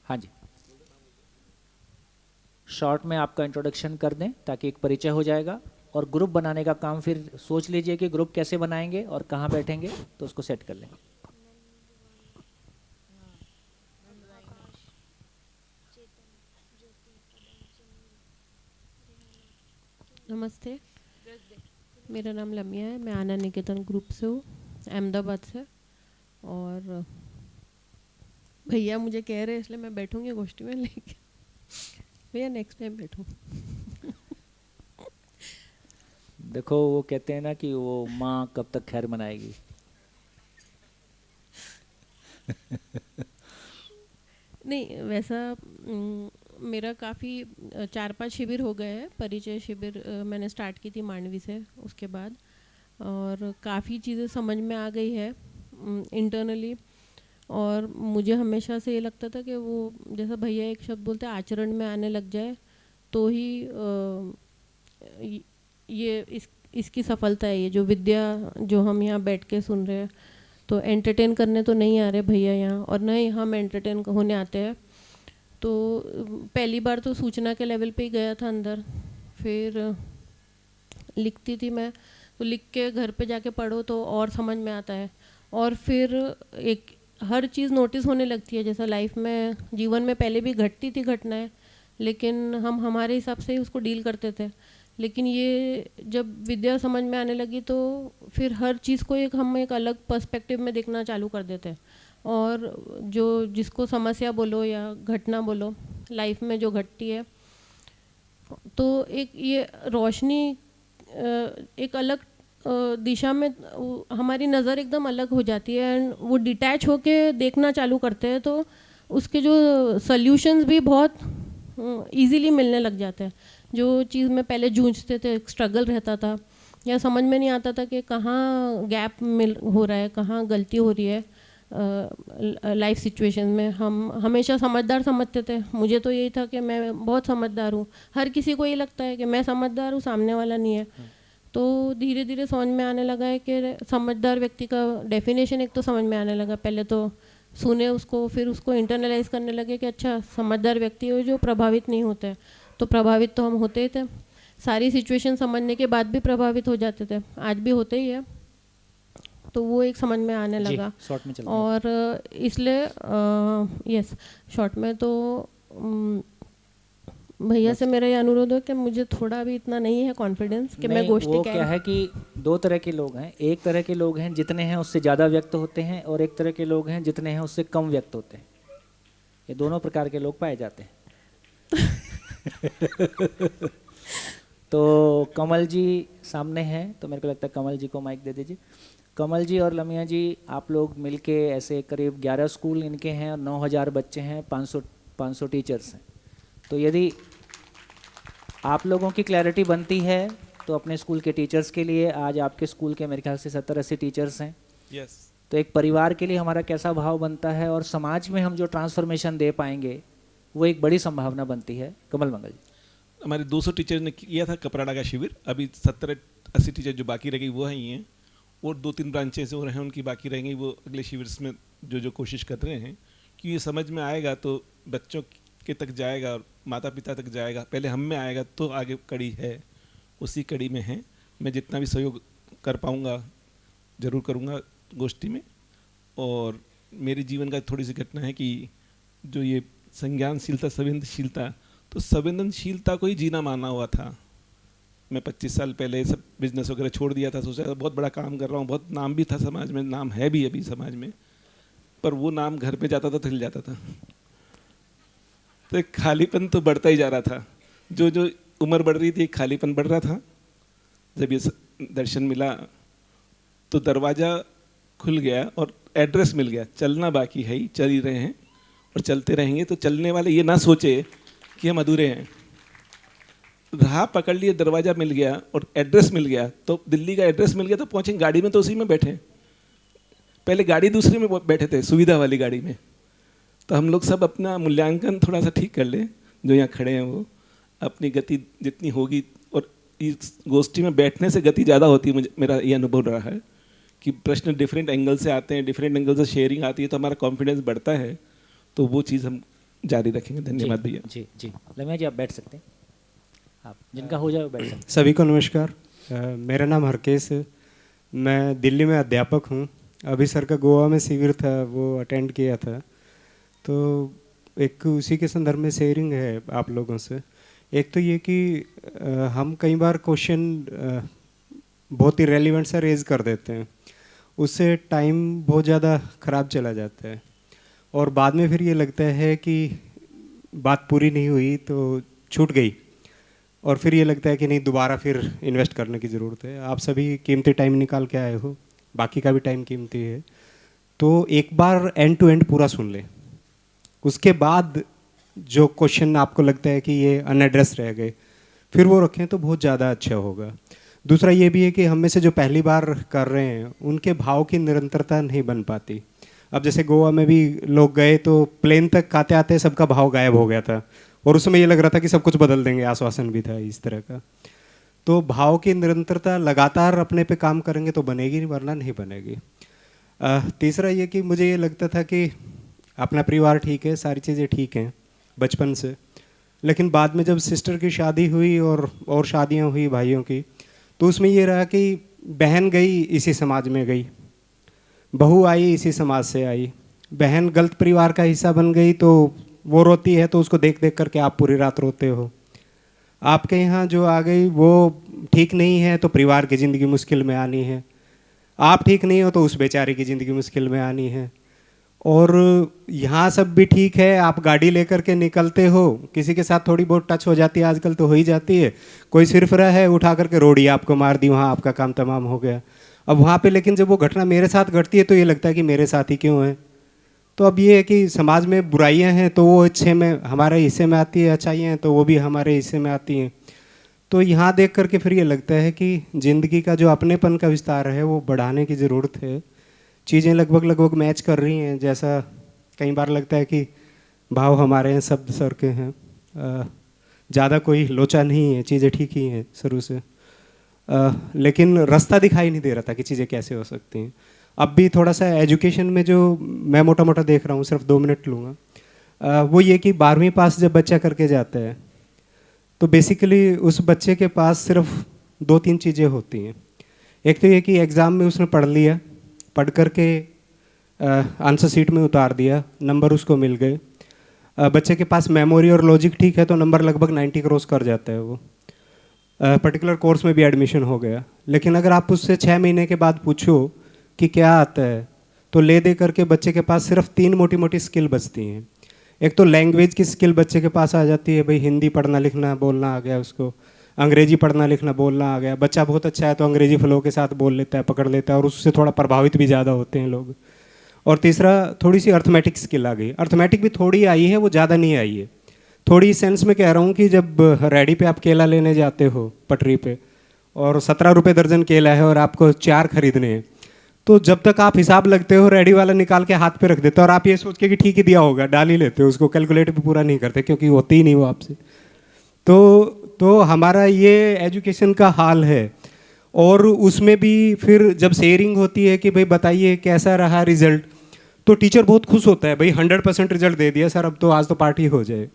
हाँ जी, शॉर्ट में आपका इंट्रोडक्शन कर दें ताकि एक परिचय हो जाएगा, और ग्रुप बनाने का काम फिर सोच लीजिए कि ग्रुप कैसे बनाएंगे और कहाँ बैठेंगे, तो उसको सेट कर लेंगे। नमस्ते, मेरा नाम लमिया है, मैं आनंद निकेतन ग्रुप से हूँ, अहमदाबाद से। और भैया मुझे कह रहे हैं इसलिए मैं बैठूंगी गोष्ठी में, लेकिन भैया नेक्स्ट टाइम बैठूँ। देखो, वो कहते हैं ना कि वो माँ कब तक खैर मनाएगी। नहीं, वैसा मेरा काफ़ी 4-5 शिविर हो गए हैं, परिचय शिविर मैंने स्टार्ट की थी मांडवी से, उसके बाद और काफ़ी चीज़ें समझ में आ गई है इंटरनली। और मुझे हमेशा से ये लगता था कि वो जैसा भैया एक शब्द बोलते हैं, आचरण में आने लग जाए तो ही इसकी सफलता है। ये जो विद्या जो हम यहाँ बैठ के सुन रहे हैं, तो एंटरटेन करने तो नहीं आ रहे भैया यहाँ, और न ही हम एंटरटेन होने आते हैं। तो पहली बार तो सूचना के लेवल पे ही गया था अंदर, फिर लिखती थी मैं, तो लिख के घर पे जाके पढ़ो तो और समझ में आता है। और फिर एक हर चीज़ नोटिस होने लगती है, जैसा लाइफ में, जीवन में पहले भी घटती थी घटनाएं, लेकिन हम हमारे हिसाब से ही उसको डील करते थे। लेकिन ये जब विद्या समझ में आने लगी तो फिर हर चीज़ को हम एक अलग पर्सपेक्टिव में देखना चालू कर देते हैं। और जो जिसको समस्या बोलो या घटना बोलो लाइफ में जो घटती है, तो एक ये रोशनी एक अलग दिशा में, हमारी नज़र एकदम अलग हो जाती है, एंड वो डिटैच होके देखना चालू करते हैं, तो उसके जो सॉल्यूशंस भी बहुत इजीली मिलने लग जाते हैं। जो चीज़ में पहले जूझते थे, स्ट्रगल रहता था या समझ में नहीं आता था कि कहाँ गैप मिल हो रहा है, कहाँ गलती हो रही है लाइफ सिचुएशन में, हम हमेशा समझदार समझते थे। मुझे तो यही था कि मैं बहुत समझदार हूँ, हर किसी को ये लगता है कि मैं समझदार हूँ, सामने वाला नहीं है। तो धीरे धीरे समझ में आने लगा है कि समझदार व्यक्ति का डेफिनेशन एक तो समझ में आने लगा। पहले तो सुने उसको, फिर उसको इंटरनलाइज करने लगे कि अच्छा, समझदार व्यक्ति हो जो प्रभावित नहीं होते हैं। तो प्रभावित तो हम होते ही थे, सारी सिचुएशन समझने के बाद भी प्रभावित हो जाते थे, आज भी होते ही है। तो वो एक समझ में आने लगा। शॉर्ट में और इसलिए यस, शॉर्ट में तो भैया से मेरा ये अनुरोध है कि मुझे थोड़ा भी इतना नहीं है कॉन्फिडेंस कि मैं गोष्ठी वो क्या है कि 2 तरह के लोग हैं। एक तरह के लोग हैं जितने हैं उससे ज़्यादा व्यक्त होते हैं, और एक तरह के लोग हैं जितने हैं उससे कम व्यक्त होते हैं। ये दोनों प्रकार के लोग पाए जाते हैं। तो कमल जी सामने हैं, तो मेरे को लगता है कमल जी को माइक दे दीजिए। कमल जी और लमिया जी, आप लोग मिलके ऐसे करीब 11 स्कूल इनके हैं और 9000 बच्चे हैं, 500 टीचर्स हैं। तो यदि आप लोगों की क्लैरिटी बनती है तो अपने स्कूल के टीचर्स के लिए, आज आपके स्कूल के मेरे ख्याल से 70-80 टीचर्स हैं। यस। तो एक परिवार के लिए हमारा कैसा भाव बनता है, और समाज में हम जो ट्रांसफॉर्मेशन दे पाएंगे वो एक बड़ी संभावना बनती है। कमल मंगल जी। हमारे 200 टीचर ने किया था कपराड़ा का शिविर, अभी 70-80 टीचर जो बाकी रह गई वो ही हैं, और 2-3 ब्रांचेस हो रहे हैं उनकी बाकी रहेंगी, वो अगले शिविर में जो कोशिश कर रहे हैं कि ये समझ में आएगा तो बच्चों के तक जाएगा और माता पिता तक जाएगा। पहले हम में आएगा तो आगे कड़ी है, उसी कड़ी में है। मैं जितना भी सहयोग कर पाऊँगा ज़रूर करूँगा गोष्ठी में। और मेरे जीवन का थोड़ी सी घटना है कि जो ये संज्ञानशीलता, संवेदनशीलता, तो संवेदनशीलता को ही जीना माना हुआ था। मैं 25 साल पहले सब बिजनेस वगैरह छोड़ दिया था, सोचा था बहुत बड़ा काम कर रहा हूँ, बहुत नाम भी था समाज में, नाम है भी अभी समाज में, पर वो नाम घर पे जाता था तो हिल जाता था। तो एक खालीपन तो बढ़ता ही जा रहा था, जो जो उम्र बढ़ रही थी एक खालीपन बढ़ रहा था। जब ये दर्शन मिला तो दरवाज़ा खुल गया और एड्रेस मिल गया, चलना बाकी है ही, चल ही रहे हैं और चलते रहेंगे। तो चलने वाले ये ना सोचे कि हम अधूरे हैं। राह पकड़ लिए, दरवाज़ा मिल गया और एड्रेस मिल गया, तो दिल्ली का एड्रेस मिल गया तो पहुँचेंगे। गाड़ी में तो उसी में बैठे, पहले गाड़ी दूसरी में बैठे थे, सुविधा वाली गाड़ी में। तो हम लोग सब अपना मूल्यांकन थोड़ा सा ठीक कर लें, जो यहाँ खड़े हैं वो अपनी गति जितनी होगी, और इस गोष्ठी में बैठने से गति ज़्यादा होती है। मुझे मेरा ये अनुभव रहा है कि प्रश्न डिफरेंट एंगल से आते हैं, डिफरेंट एंगल से शेयरिंग आती है, तो हमारा कॉन्फिडेंस बढ़ता है। तो वो चीज़ हम जारी रखेंगे। धन्यवाद भैया। जी जी, लम्या जी आप बैठ सकते हैं, आप जिनका हो जाए वो बैठ सकते हैं। सभी को नमस्कार। मेरा नाम हरकेश है, मैं दिल्ली में अध्यापक हूँ। अभी सर का गोवा में शिविर था, वो अटेंड किया था, तो एक उसी के संदर्भ में शेयरिंग है आप लोगों से। एक तो ये कि हम कई बार क्वेश्चन बहुत ही रेलिवेंट सा रेज कर देते हैं, उससे टाइम बहुत ज़्यादा ख़राब चला जाता है, और बाद में फिर ये लगता है कि बात पूरी नहीं हुई तो छूट गई, और फिर ये लगता है कि नहीं, दोबारा फिर इन्वेस्ट करने की ज़रूरत है। आप सभी कीमती टाइम निकाल के आए हो, बाकी का भी टाइम कीमती है, तो एक बार एंड टू एंड पूरा सुन ले, उसके बाद जो क्वेश्चन आपको लगता है कि ये अनएड्रेस रह गए, फिर वो रखें तो बहुत ज़्यादा अच्छा होगा। दूसरा ये भी है कि हम में से जो पहली बार कर रहे हैं, उनके भाव की निरंतरता नहीं बन पाती। अब जैसे गोवा में भी लोग गए तो प्लेन तक आते आते सबका भाव गायब हो गया था, और उसमें ये लग रहा था कि सब कुछ बदल देंगे, आश्वासन भी था इस तरह का। तो भाव की निरंतरता लगातार अपने पे काम करेंगे तो बनेगी, वरना नहीं बनेगी। तीसरा ये कि मुझे ये लगता था कि अपना परिवार ठीक है, सारी चीज़ें ठीक हैं बचपन से, लेकिन बाद में जब सिस्टर की शादी हुई और शादियां हुई भाइयों की, तो उसमें ये रहा कि बहन गई इसी समाज में गई, बहू आई इसी समाज से आई। बहन गलत परिवार का हिस्सा बन गई तो वो रोती है, तो उसको देख देख करके आप पूरी रात रोते हो। आपके यहाँ जो आ गई वो ठीक नहीं है तो परिवार की ज़िंदगी मुश्किल में आनी है, आप ठीक नहीं हो तो उस बेचारे की ज़िंदगी मुश्किल में आनी है। और यहाँ सब भी ठीक है, आप गाड़ी लेकर के निकलते हो, किसी के साथ थोड़ी बहुत टच हो जाती है, आजकल तो हो ही जाती है, कोई सिर्फ रहा है उठा करके रोड़ी आपको मार दी, वहाँ आपका काम तमाम हो गया। अब वहाँ पे लेकिन जब वो घटना मेरे साथ घटती है तो ये लगता है कि मेरे साथ ही क्यों है। तो अब ये है कि समाज में बुराइयाँ हैं तो वो हिस्से में हमारे हिस्से में आती है, अच्छाइयाँ हैं तो वो भी हमारे हिस्से में आती हैं। तो यहाँ देख करके फिर ये लगता है कि ज़िंदगी का जो अपनेपन का विस्तार है वो बढ़ाने की ज़रूरत है। चीज़ें लगभग मैच कर रही हैं, जैसा कई बार लगता है कि भाव हमारे हैं, शब्द सर के हैं, ज़्यादा कोई लोचा नहीं है, चीज़ें ठीक ही हैं शुरू से, लेकिन रास्ता दिखाई नहीं दे रहा था कि चीज़ें कैसे हो सकती हैं। अब भी थोड़ा सा एजुकेशन में जो मैं मोटा मोटा देख रहा हूँ, सिर्फ 2 मिनट लूँगा, वो ये कि 12वीं पास जब बच्चा करके जाता है तो बेसिकली उस बच्चे के पास सिर्फ 2-3 चीज़ें होती हैं। एक तो ये कि एग्ज़ाम में उसने पढ़ लिया, पढ़ करके आंसर शीट में उतार दिया, नंबर उसको मिल गए। बच्चे के पास मेमोरी और लॉजिक ठीक है तो नंबर लगभग 90 क्रॉस कर जाता है, वो पर्टिकुलर कोर्स में भी एडमिशन हो गया। लेकिन अगर आप उससे 6 महीने के बाद पूछो कि क्या आता है, तो ले दे करके बच्चे के पास सिर्फ 3 मोटी मोटी स्किल बचती हैं। एक तो लैंग्वेज की स्किल बच्चे के पास आ जाती है, भाई हिंदी पढ़ना लिखना बोलना आ गया उसको, अंग्रेजी पढ़ना लिखना बोलना आ गया। बच्चा बहुत अच्छा है तो अंग्रेजी फ्लो के साथ बोल लेता है, पकड़ लेता है, और उससे थोड़ा प्रभावित भी ज़्यादा होते हैं लोग। और तीसरा थोड़ी सी अर्थमेटिक स्किल आ गई। अर्थमेटिक भी थोड़ी आई है, वो ज़्यादा नहीं आई है। थोड़ी सेंस में कह रहा हूँ कि जब रेडी पे आप केला लेने जाते हो पटरी पे, और 17 रुपये दर्जन केला है और आपको 4 खरीदने हैं, तो जब तक आप हिसाब लगते हो रेडी वाला निकाल के हाथ पे रख देता है, और आप ये सोच के कि ठीक ही दिया होगा, डाल ही लेते हो उसको, कैलकुलेट भी पूरा नहीं करते क्योंकि होती ही नहीं वो आपसे। तो हमारा ये एजुकेशन का हाल है। और उसमें भी फिर जब शेयरिंग होती है कि भाई बताइए कैसा रहा रिजल्ट, तो टीचर बहुत खुश होता है, भाई 100% रिजल्ट दे दिया सर, अब तो आज तो पार्टी हो जाए।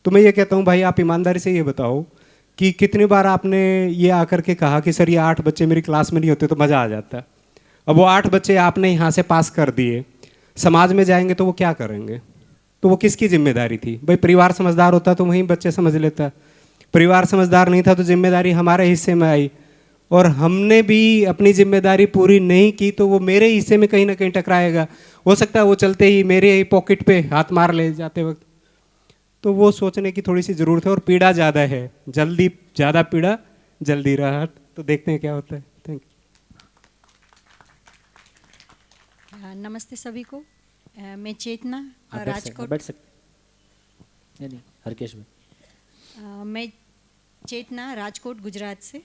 तो मैं ये कहता हूँ भाई आप ईमानदारी से ये बताओ कि कितनी बार आपने ये आकर के कहा कि सर ये 8 बच्चे मेरी क्लास में नहीं होते तो मज़ा आ जाता। अब वो 8 बच्चे आपने यहाँ से पास कर दिए, समाज में जाएंगे तो वो क्या करेंगे? तो वो किसकी जिम्मेदारी थी? भाई परिवार समझदार होता तो वहीं बच्चे समझ लेता, परिवार समझदार नहीं था तो जिम्मेदारी हमारे हिस्से में आई, और हमने भी अपनी जिम्मेदारी पूरी नहीं की तो वो मेरे हिस्से में कहीं ना कहीं टकराएगा। हो सकता है वो चलते ही मेरे ही पॉकेट पे हाथ मार ले जाते वक्त। तो वो सोचने की थोड़ी सी ज़रूरत है, और पीड़ा ज़्यादा है, जल्दी ज़्यादा पीड़ा जल्दी राहत। तो देखते हैं क्या होता है। थैंक नमस्ते सभी को। मैं चेतना राजकोट। बैठ सकते नहीं हरकेश में। मैं चेतना राजकोट गुजरात से।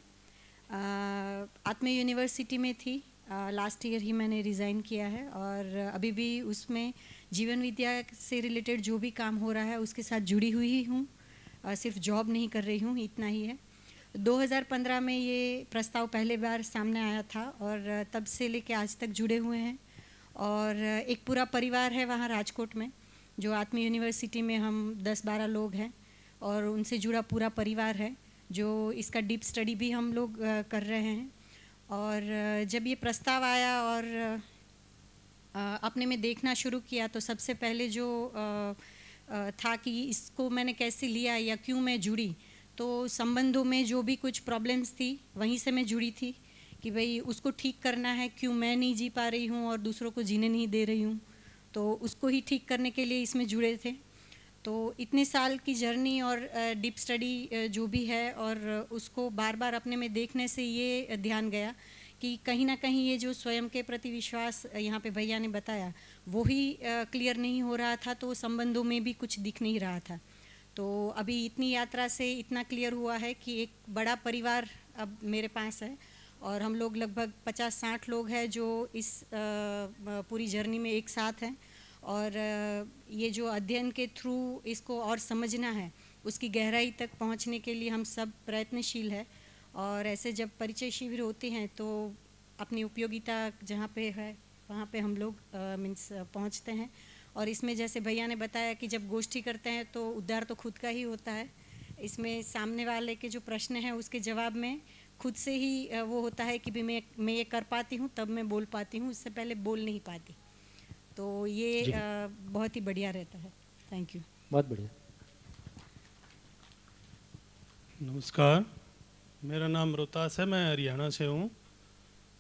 आत्मा यूनिवर्सिटी में थी। लास्ट ईयर ही मैंने रिज़ाइन किया है और अभी भी उसमें जीवन विद्या से रिलेटेड जो भी काम हो रहा है उसके साथ जुड़ी हुई ही हूँ। सिर्फ जॉब नहीं कर रही हूँ, इतना ही है। 2015 में ये प्रस्ताव पहले बार सामने आया था और तब से लेके आज तक जुड़े हुए हैं। और एक पूरा परिवार है वहाँ राजकोट में, जो आत्मा यूनिवर्सिटी में हम 10-12 लोग हैं और उनसे जुड़ा पूरा परिवार है, जो इसका डीप स्टडी भी हम लोग कर रहे हैं। और जब ये प्रस्ताव आया और अपने में देखना शुरू किया तो सबसे पहले जो था कि इसको मैंने कैसे लिया या क्यों मैं जुड़ी, तो संबंधों में जो भी कुछ प्रॉब्लम्स थी वहीं से मैं जुड़ी थी कि भाई उसको ठीक करना है, क्यों मैं नहीं जी पा रही हूँ और दूसरों को जीने नहीं दे रही हूँ, तो उसको ही ठीक करने के लिए इसमें जुड़े थे। तो इतने साल की जर्नी और डीप स्टडी जो भी है और उसको बार बार अपने में देखने से ये ध्यान गया कि कहीं ना कहीं ये जो स्वयं के प्रति विश्वास यहाँ पे भैया ने बताया वो ही क्लियर नहीं हो रहा था, तो संबंधों में भी कुछ दिख नहीं रहा था। तो अभी इतनी यात्रा से इतना क्लियर हुआ है कि एक बड़ा परिवार अब मेरे पास है और हम लोग लगभग 50-60 लोग हैं जो इस पूरी जर्नी में एक साथ हैं। और ये जो अध्ययन के थ्रू इसको और समझना है, उसकी गहराई तक पहुंचने के लिए हम सब प्रयत्नशील हैं। और ऐसे जब परिचय शिविर होते हैं तो अपनी उपयोगिता जहाँ पे है वहाँ पे हम लोग मीन्स पहुँचते हैं। और इसमें जैसे भैया ने बताया कि जब गोष्ठी करते हैं तो उद्धार तो खुद का ही होता है। इसमें सामने वाले के जो प्रश्न हैं उसके जवाब में खुद से ही वो होता है कि भी मैं ये कर पाती हूँ तब मैं बोल पाती हूँ, उससे पहले बोल नहीं पाती। तो ये बहुत ही बढ़िया रहता है। Thank you. बहुत बढ़िया। नमस्कार, मेरा नाम रोहतास है, मैं हरियाणा से हूँ।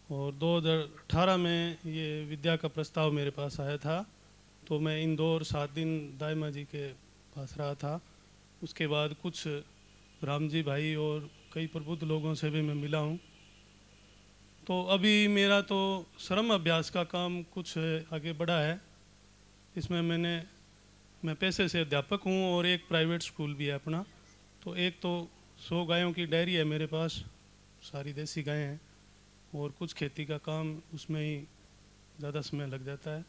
और 2018 में ये विद्या का प्रस्ताव मेरे पास आया था, तो मैं इंदौर 7 दिन दाई माँ जी के पास रहा था। उसके बाद कुछ राम जी भाई और कई प्रबुद्ध लोगों से भी मैं मिला हूँ। तो अभी मेरा तो श्रम अभ्यास का काम कुछ आगे बढ़ा है। इसमें मैं पेशे से अध्यापक हूँ और एक प्राइवेट स्कूल भी है अपना। तो एक तो 100 गायों की डेयरी है मेरे पास, सारी देसी गायें हैं, और कुछ खेती का काम उसमें ही ज़्यादा समय लग जाता है।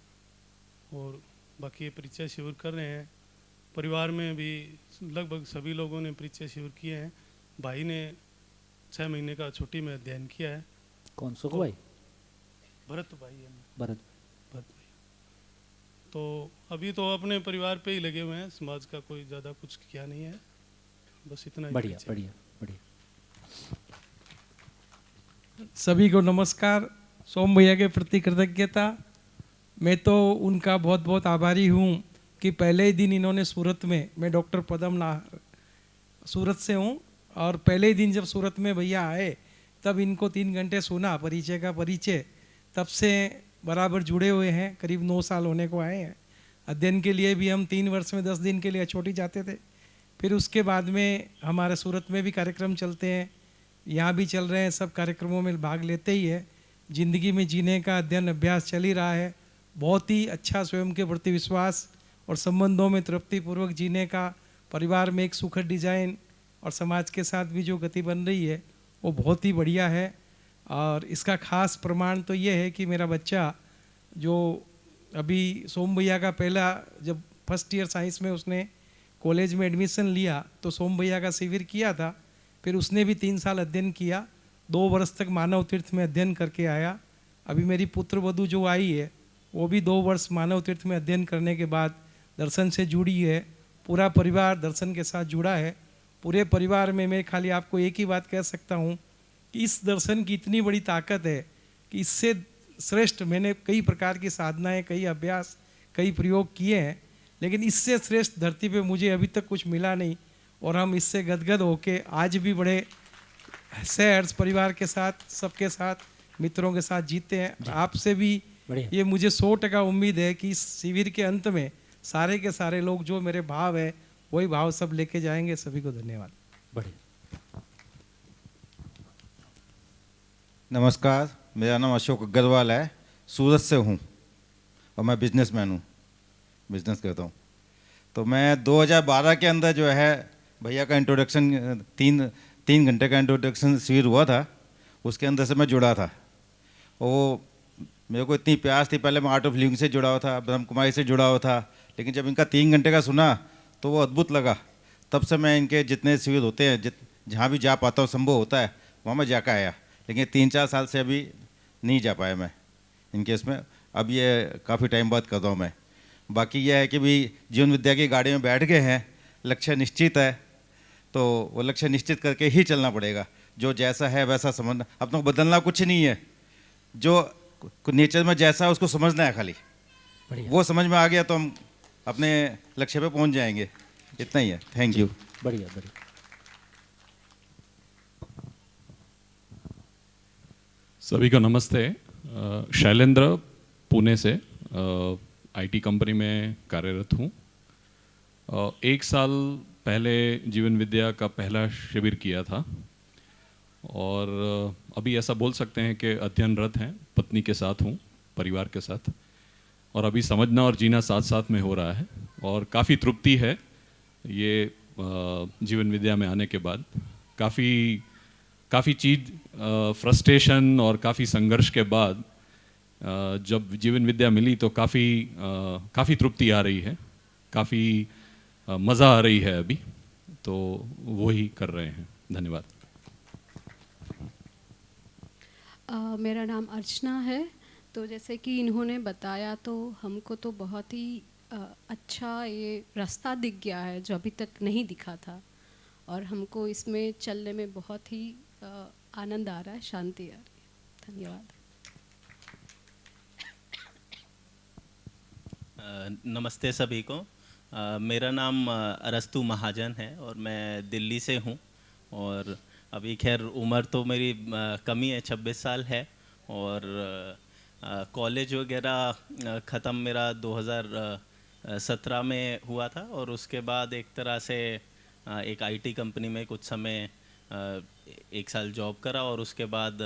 और बाकी परिचय शिविर कर रहे हैं। परिवार में भी लगभग सभी लोगों ने परिचय शिविर किए हैं। भाई ने 6 महीने का छुट्टी में अध्ययन किया है। कौन सुख भाई? भरत भाई है। भरत भाई। तो अभी तो अपने परिवार पे ही लगे हुए हैं, समाज का कोई ज़्यादा कुछ किया नहीं है, बस इतना ही। बढ़िया बढ़िया बढ़िया। सभी को नमस्कार। सोम भैया के प्रति कृतज्ञता। मैं तो उनका बहुत बहुत आभारी हूँ कि पहले ही दिन इन्होंने सूरत में, मैं डॉक्टर पदम नाहर सूरत से हूँ, और पहले ही दिन जब सूरत में भैया आए तब इनको 3 घंटे सुना, परिचय का परिचय। तब से बराबर जुड़े हुए हैं, करीब 9 साल होने को आए हैं। अध्ययन के लिए भी हम 3 वर्ष में 10 दिन के लिए छोटी जाते थे। फिर उसके बाद में हमारे सूरत में भी कार्यक्रम चलते हैं, यहाँ भी चल रहे हैं, सब कार्यक्रमों में भाग लेते ही है। ज़िंदगी में जीने का अध्ययन अभ्यास चल ही रहा है। बहुत ही अच्छा स्वयं के प्रति विश्वास और संबंधों में तृप्तिपूर्वक जीने का, परिवार में एक सुखद डिजाइन और समाज के साथ भी जो गति बन रही है वो बहुत ही बढ़िया है। और इसका खास प्रमाण तो ये है कि मेरा बच्चा जो अभी सोम भैया का पहला, जब फर्स्ट ईयर साइंस में उसने कॉलेज में एडमिशन लिया तो सोम भैया का शिविर किया था। फिर उसने भी 3 साल अध्ययन किया, 2 वर्ष तक मानव तीर्थ में अध्ययन करके आया। अभी मेरी पुत्र वधू जो आई है वो भी 2 वर्ष मानव तीर्थ में अध्ययन करने के बाद दर्शन से जुड़ी है। पूरा परिवार दर्शन के साथ जुड़ा है। पूरे परिवार में मैं खाली आपको एक ही बात कह सकता हूँ कि इस दर्शन की इतनी बड़ी ताकत है कि इससे श्रेष्ठ मैंने कई प्रकार की साधनाएं, कई अभ्यास, कई प्रयोग किए हैं, लेकिन इससे श्रेष्ठ धरती पे मुझे अभी तक कुछ मिला नहीं। और हम इससे गदगद होके आज भी बड़े सहर्ष परिवार के साथ, सबके साथ, मित्रों के साथ जीते हैं। आपसे भी ये मुझे 100% उम्मीद है कि इस शिविर के अंत में सारे के सारे लोग जो मेरे भाव है वही भाव सब लेके जाएंगे। सभी को धन्यवाद। बढ़िया। नमस्कार, मेरा नाम अशोक अग्रवाल है, सूरत से हूँ। और मैं बिजनेसमैन हूँ, बिजनेस करता हूँ। तो मैं 2012 के अंदर जो है भैया का इंट्रोडक्शन, तीन घंटे का इंट्रोडक्शन शिविर हुआ था, उसके अंदर से मैं जुड़ा था। वो मेरे को इतनी प्यास थी, पहले मैं आर्ट ऑफ लिविंग से जुड़ा हुआ था, ब्रह्म कुमारी से जुड़ा हुआ था, लेकिन जब इनका 3 घंटे का सुना तो वो अद्भुत लगा। तब से मैं इनके जितने शिविर होते हैं, जहाँ भी जा पाता हूँ, संभव होता है, वहाँ मैं जाकर आया। लेकिन 3-4 साल से अभी नहीं जा पाया मैं इनके इसमें। अब ये काफ़ी टाइम बाद कर रहा हूँ मैं। बाकी यह है कि भी जीवन विद्या की गाड़ी में बैठ गए हैं, लक्ष्य निश्चित है, तो वो लक्ष्य निश्चित करके ही चलना पड़ेगा। जो जैसा है वैसा समझना, अपने को बदलना कुछ नहीं है, जो नेचर में जैसा है उसको समझना है खाली। वो समझ में आ गया तो हम अपने लक्ष्य पे पहुंच जाएंगे, इतना ही है। Thank you. बढ़िया बढ़िया। सभी को नमस्ते। शैलेंद्र, पुणे से आईटी कंपनी में कार्यरत हूँ। 1 साल पहले जीवन विद्या का पहला शिविर किया था और अभी ऐसा बोल सकते हैं कि अध्ययनरत हैं, पत्नी के साथ हूँ, परिवार के साथ, और अभी समझना और जीना साथ साथ में हो रहा है और काफ़ी तृप्ति है ये जीवन विद्या में आने के बाद। काफ़ी चीज़ फ्रस्ट्रेशन और काफ़ी संघर्ष के बाद जब जीवन विद्या मिली तो काफ़ी तृप्ति आ रही है, काफ़ी मज़ा आ रही है अभी, तो वही कर रहे हैं। धन्यवाद। मेरा नाम अर्चना है। तो जैसे कि इन्होंने बताया तो हमको तो बहुत ही अच्छा ये रास्ता दिख गया है जो अभी तक नहीं दिखा था, और हमको इसमें चलने में बहुत ही आनंद आ रहा है, शांति आ रही है। धन्यवाद। नमस्ते सभी को। मेरा नाम अरस्तु महाजन है और मैं दिल्ली से हूँ, और अभी खैर उम्र तो मेरी कम ही है, 26 साल है, और कॉलेज वगैरह ख़त्म मेरा 2017 में हुआ था, और उसके बाद एक तरह से एक आईटी कंपनी में कुछ समय 1 साल जॉब करा, और उसके बाद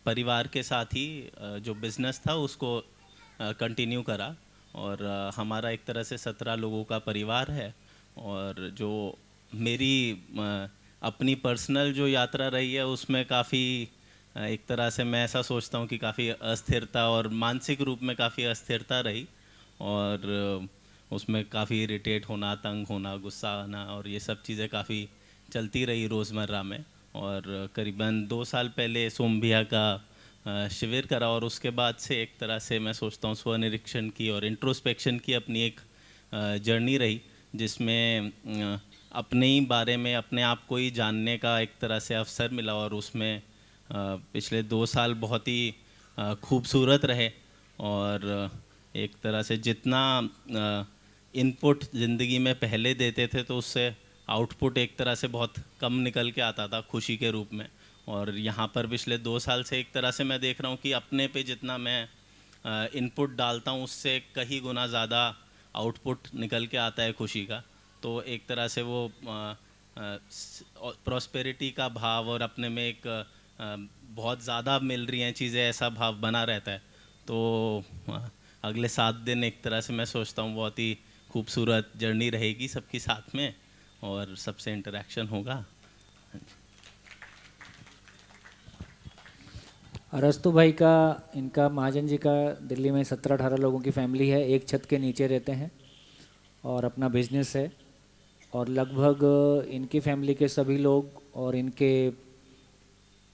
परिवार के साथ ही जो बिज़नेस था उसको कंटिन्यू करा। और हमारा एक तरह से 17 लोगों का परिवार है, और जो मेरी अपनी पर्सनल जो यात्रा रही है उसमें काफ़ी एक तरह से मैं ऐसा सोचता हूँ कि काफ़ी अस्थिरता और मानसिक रूप में काफ़ी अस्थिरता रही, और उसमें काफ़ी इरिटेट होना, तंग होना, गुस्सा आना, और ये सब चीज़ें काफ़ी चलती रही रोज़मर्रा में। और करीबन 2 साल पहले सोम भैया का शिविर करा, और उसके बाद से एक तरह से मैं सोचता हूँ स्वनिरीक्षण की और इंट्रोस्पेक्शन की अपनी एक जर्नी रही, जिसमें अपने ही बारे में अपने आप को ही जानने का एक तरह से अवसर मिला। और उसमें पिछले 2 साल बहुत ही खूबसूरत रहे, और एक तरह से जितना इनपुट ज़िंदगी में पहले देते थे तो उससे आउटपुट एक तरह से बहुत कम निकल के आता था खुशी के रूप में। और यहाँ पर पिछले 2 साल से एक तरह से मैं देख रहा हूँ कि अपने पे जितना मैं इनपुट डालता हूँ उससे कहीं गुना ज़्यादा आउटपुट निकल के आता है खुशी का। तो एक तरह से वो प्रॉस्पेरिटी का भाव और अपने में एक बहुत ज़्यादा मिल रही हैं चीज़ें, ऐसा भाव बना रहता है। तो अगले 7 दिन एक तरह से मैं सोचता हूँ बहुत ही खूबसूरत जर्नी रहेगी सबके साथ में, और सबसे इंटरेक्शन होगा। अरस्तु भाई का, इनका महाजन जी का दिल्ली में 17-18 लोगों की फैमिली है, एक छत के नीचे रहते हैं और अपना बिजनेस है, और लगभग इनकी फैमिली के सभी लोग और इनके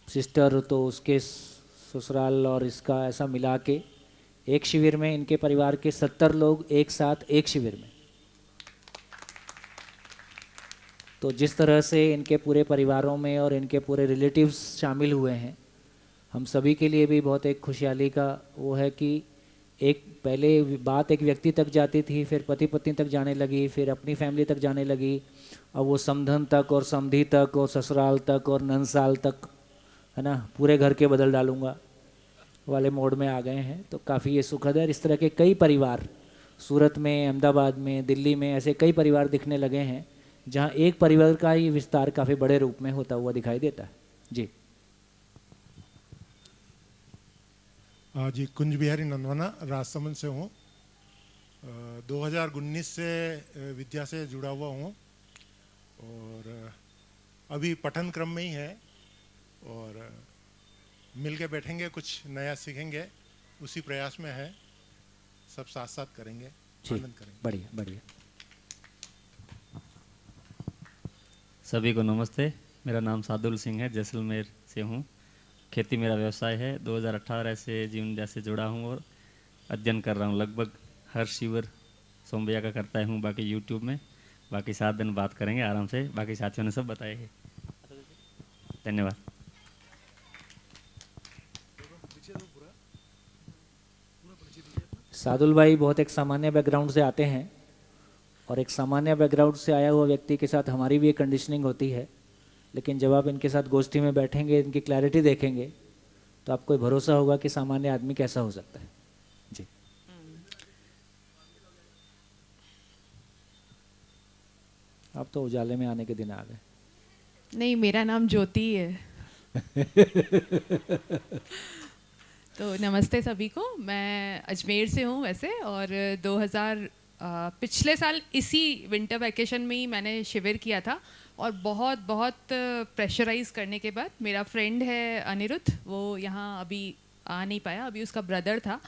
सिस्टर तो उसके ससुराल और इसका ऐसा मिला के एक शिविर में इनके परिवार के 70 लोग एक साथ एक शिविर में। तो जिस तरह से इनके पूरे परिवारों में और इनके पूरे रिलेटिव्स शामिल हुए हैं, हम सभी के लिए भी बहुत एक खुशहाली का वो है कि एक पहले बात एक व्यक्ति तक जाती थी, फिर पति पत्नी तक जाने लगी, फिर अपनी फैमिली तक जाने लगी, अब वो समधन तक और समधी तक और ससुराल तक और नंसाल तक, है ना, पूरे घर के बदल डालूंगा वाले मोड में आ गए हैं। तो काफ़ी ये सुखद है। इस तरह के कई परिवार सूरत में, अहमदाबाद में, दिल्ली में ऐसे कई परिवार दिखने लगे हैं जहाँ एक परिवार का ही विस्तार काफ़ी बड़े रूप में होता हुआ दिखाई देता है। जी। जी, कुंज बिहारी नंदवाना राजसमंद से हूँ। 2019 से विद्या से जुड़ा हुआ हूँ और अभी पठन क्रम में ही है और मिल के बैठेंगे, कुछ नया सीखेंगे, उसी प्रयास में है। सब साथ साथ करेंगे, आनंद करेंगे। बढ़िया बढ़िया। सभी को नमस्ते। मेरा नाम सादुल सिंह है, जैसलमेर से हूँ। खेती मेरा व्यवसाय है। 2018 से जीवन विद्या से जुड़ा हूँ और अध्ययन कर रहा हूँ। लगभग हर शिविर सोम भैया का करता हूँ। बाकी यूट्यूब में बाकी 7 दिन बात करेंगे आराम से। बाकी साथियों ने सब बताए हैं। धन्यवाद। सादुल भाई बहुत एक सामान्य बैकग्राउंड से आते हैं और एक सामान्य बैकग्राउंड से आया हुआ व्यक्ति के साथ हमारी भी एक कंडीशनिंग होती है, लेकिन जब आप इनके साथ गोष्ठी में बैठेंगे, इनकी क्लैरिटी देखेंगे तो आपको भरोसा होगा कि सामान्य आदमी कैसा हो सकता है। जी, अब तो उजाले में आने के दिन आ गए। नहीं, मेरा नाम ज्योति है। तो नमस्ते सभी को। मैं अजमेर से हूँ वैसे, और 2000 पिछले साल इसी विंटर वैकेशन में ही मैंने शिविर किया था और बहुत बहुत प्रेशराइज करने के बाद, मेरा फ्रेंड है अनिरुद्ध, वो यहाँ अभी आ नहीं पाया, अभी उसका ब्रदर था,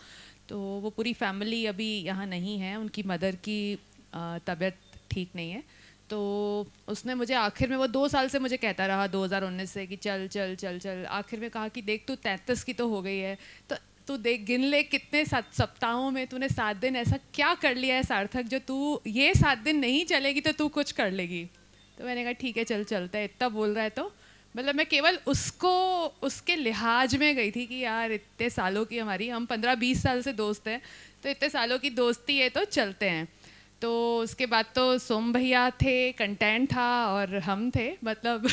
तो वो पूरी फैमिली अभी यहाँ नहीं है, उनकी मदर की तबीयत ठीक नहीं है। तो उसने मुझे आखिर में, वो 2 साल से मुझे कहता रहा 2019 से कि चल चल चल चल, आखिर में कहा कि देख तू 33 की तो हो गई है, तो तू देख गिन ले कितने सप्ताहों में तूने 7 दिन ऐसा क्या कर लिया है सार्थक, जो तू ये 7 दिन नहीं चलेगी तो तू कुछ कर लेगी। तो मैंने कहा ठीक है चल चलता है, इतना बोल रहा है तो। मतलब मैं केवल उसको उसके लिहाज में गई थी कि यार इतने सालों की हमारी, हम 15-20 साल से दोस्त हैं, तो इतने सालों की दोस्ती है तो चलते हैं। तो उसके बाद तो सोम भैया थे, कंटेंट था और हम थे। मतलब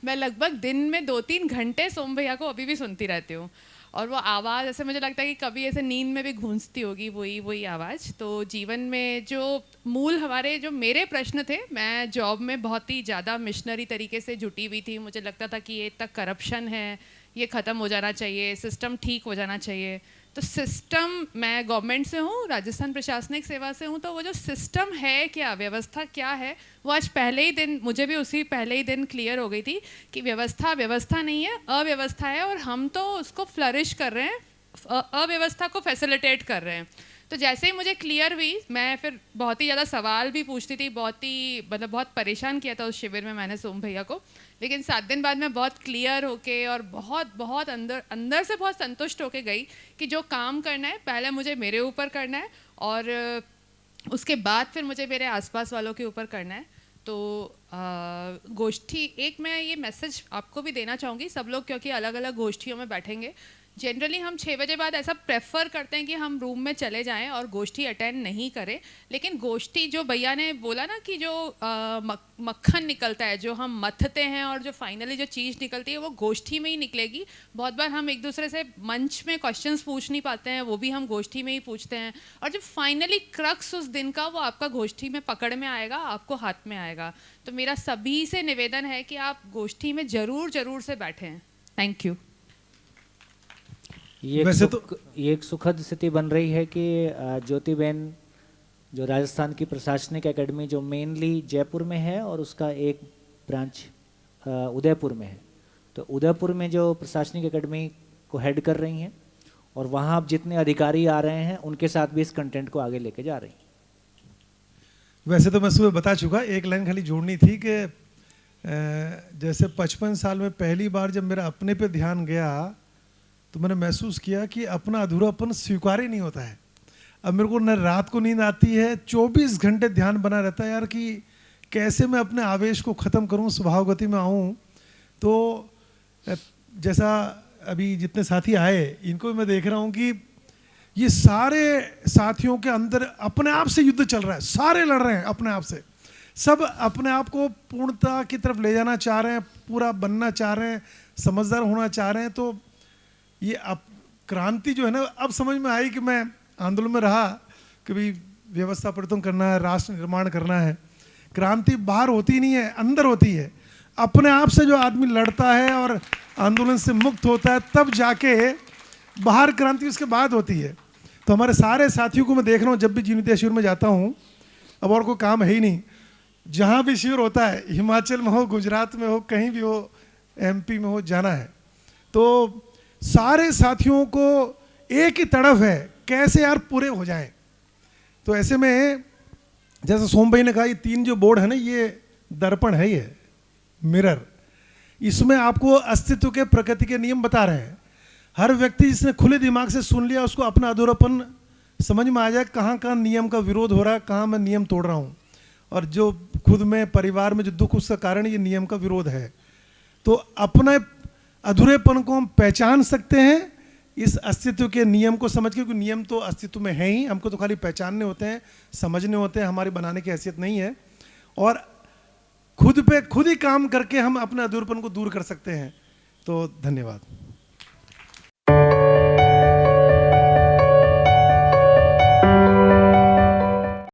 मैं लगभग दिन में 2-3 घंटे सोम भैया को अभी भी सुनती रहती हूँ, और वो आवाज़ ऐसे मुझे लगता है कि कभी ऐसे नींद में भी गूंजती होगी वही आवाज़। तो जीवन में जो मूल हमारे, जो मेरे प्रश्न थे, मैं जॉब में बहुत ही ज़्यादा मिशनरी तरीके से जुटी हुई थी। मुझे लगता था कि ये इतना करप्शन है, ये ख़त्म हो जाना चाहिए, सिस्टम ठीक हो जाना चाहिए। तो सिस्टम, मैं गवर्नमेंट से हूँ, राजस्थान प्रशासनिक सेवा से हूँ, तो वो जो सिस्टम है क्या, व्यवस्था क्या है, वो आज पहले ही दिन, मुझे भी उसी पहले ही दिन क्लियर हो गई थी कि व्यवस्था नहीं है, अव्यवस्था है, और हम तो उसको फ्लरिश कर रहे हैं, अव्यवस्था को फैसिलिटेट कर रहे हैं। तो जैसे ही मुझे क्लियर हुई, मैं फिर बहुत ही ज़्यादा सवाल भी पूछती थी, बहुत परेशान किया था उस शिविर में मैंने सोम भैया को। लेकिन 7 दिन बाद मैं बहुत क्लियर होके और बहुत अंदर से बहुत संतुष्ट होके गई कि जो काम करना है पहले मुझे मेरे ऊपर करना है, और उसके बाद फिर मुझे मेरे आसपास वालों के ऊपर करना है। तो गोष्ठी, एक मैं ये मैसेज आपको भी देना चाहूँगी, सब लोग क्योंकि अलग अलग गोष्ठियों में बैठेंगे, जनरली हम 6 बजे बाद ऐसा प्रेफर करते हैं कि हम रूम में चले जाएं और गोष्ठी अटेंड नहीं करें। लेकिन गोष्ठी, जो भैया ने बोला ना कि जो मक्खन निकलता है, जो हम मथते हैं और जो फाइनली जो चीज़ निकलती है वो गोष्ठी में ही निकलेगी। बहुत बार हम एक दूसरे से मंच में क्वेश्चंस पूछ नहीं पाते हैं, वो भी हम गोष्ठी में ही पूछते हैं, और जो फाइनली क्रक्स उस दिन का, वो आपका गोष्ठी में पकड़ में आएगा, आपको हाथ में आएगा। तो मेरा सभी से निवेदन है कि आप गोष्ठी में ज़रूर से बैठें। Thank you. ये एक सुखद स्थिति बन रही है कि ज्योति बहन, जो राजस्थान की प्रशासनिक एकेडमी जो मेनली जयपुर में है और उसका एक ब्रांच उदयपुर में है, तो उदयपुर में जो प्रशासनिक एकेडमी को हेड कर रही हैं, और वहाँ अब जितने अधिकारी आ रहे हैं उनके साथ भी इस कंटेंट को आगे लेके जा रही हैं। वैसे तो मैं सुबह बता चुका, एक लाइन खाली जोड़नी थी कि जैसे 55 साल में पहली बार जब मेरा अपने पे ध्यान गया तो मैंने महसूस किया कि अपना अधूरापन स्वीकार ही नहीं होता है। अब मेरे को न रात को नींद आती है, 24 घंटे ध्यान बना रहता है यार कि कैसे मैं अपने आवेश को ख़त्म करूं, स्वभाव गति में आऊं। तो जैसा अभी जितने साथी आए, इनको मैं देख रहा हूं कि ये सारे साथियों के अंदर अपने आप से युद्ध चल रहा है, सारे लड़ रहे हैं अपने आप से, सब अपने आप को पूर्णता की तरफ ले जाना चाह रहे हैं, पूरा बनना चाह रहे हैं, समझदार होना चाह रहे हैं। तो ये अब क्रांति जो है ना, अब समझ में आई कि मैं आंदोलन में रहा कि भाई व्यवस्था परिवर्तन करना है, राष्ट्र निर्माण करना है। क्रांति बाहर होती नहीं है, अंदर होती है। अपने आप से जो आदमी लड़ता है और आंदोलन से मुक्त होता है, तब जाके बाहर क्रांति उसके बाद होती है। तो हमारे सारे साथियों को मैं देख रहा हूँ, जब भी जीवन विद्या शिविर में जाता हूँ, अब और कोई काम है ही नहीं, जहाँ भी शिविर होता है, हिमाचल में हो, गुजरात में हो, कहीं भी हो, MP में हो, जाना है। तो सारे साथियों को एक ही तड़फ है, कैसे यार पूरे हो जाएं। तो ऐसे में जैसे सोम भाई ने कहा, ये 3 जो बोर्ड है ना, ये दर्पण है, ये मिरर, इसमें आपको अस्तित्व के प्रकृति के नियम बता रहे हैं। हर व्यक्ति जिसने खुले दिमाग से सुन लिया, उसको अपना अधूरापन समझ में आ जाए, कहाँ कहाँ नियम का विरोध हो रहा है, कहाँ मैं नियम तोड़ रहा हूँ, और जो खुद में परिवार में जो दुख, उसका कारण ये नियम का विरोध है। तो अपने अधूरेपन को हम पहचान सकते हैं इस अस्तित्व के नियम को समझ के, क्योंकि नियम तो अस्तित्व में है ही, हमको तो खाली पहचानने होते हैं, समझने होते हैं, हमारी बनाने की हैसियत नहीं है। और खुद पे खुद ही काम करके हम अपने अधूरेपन को दूर कर सकते हैं। तो धन्यवाद।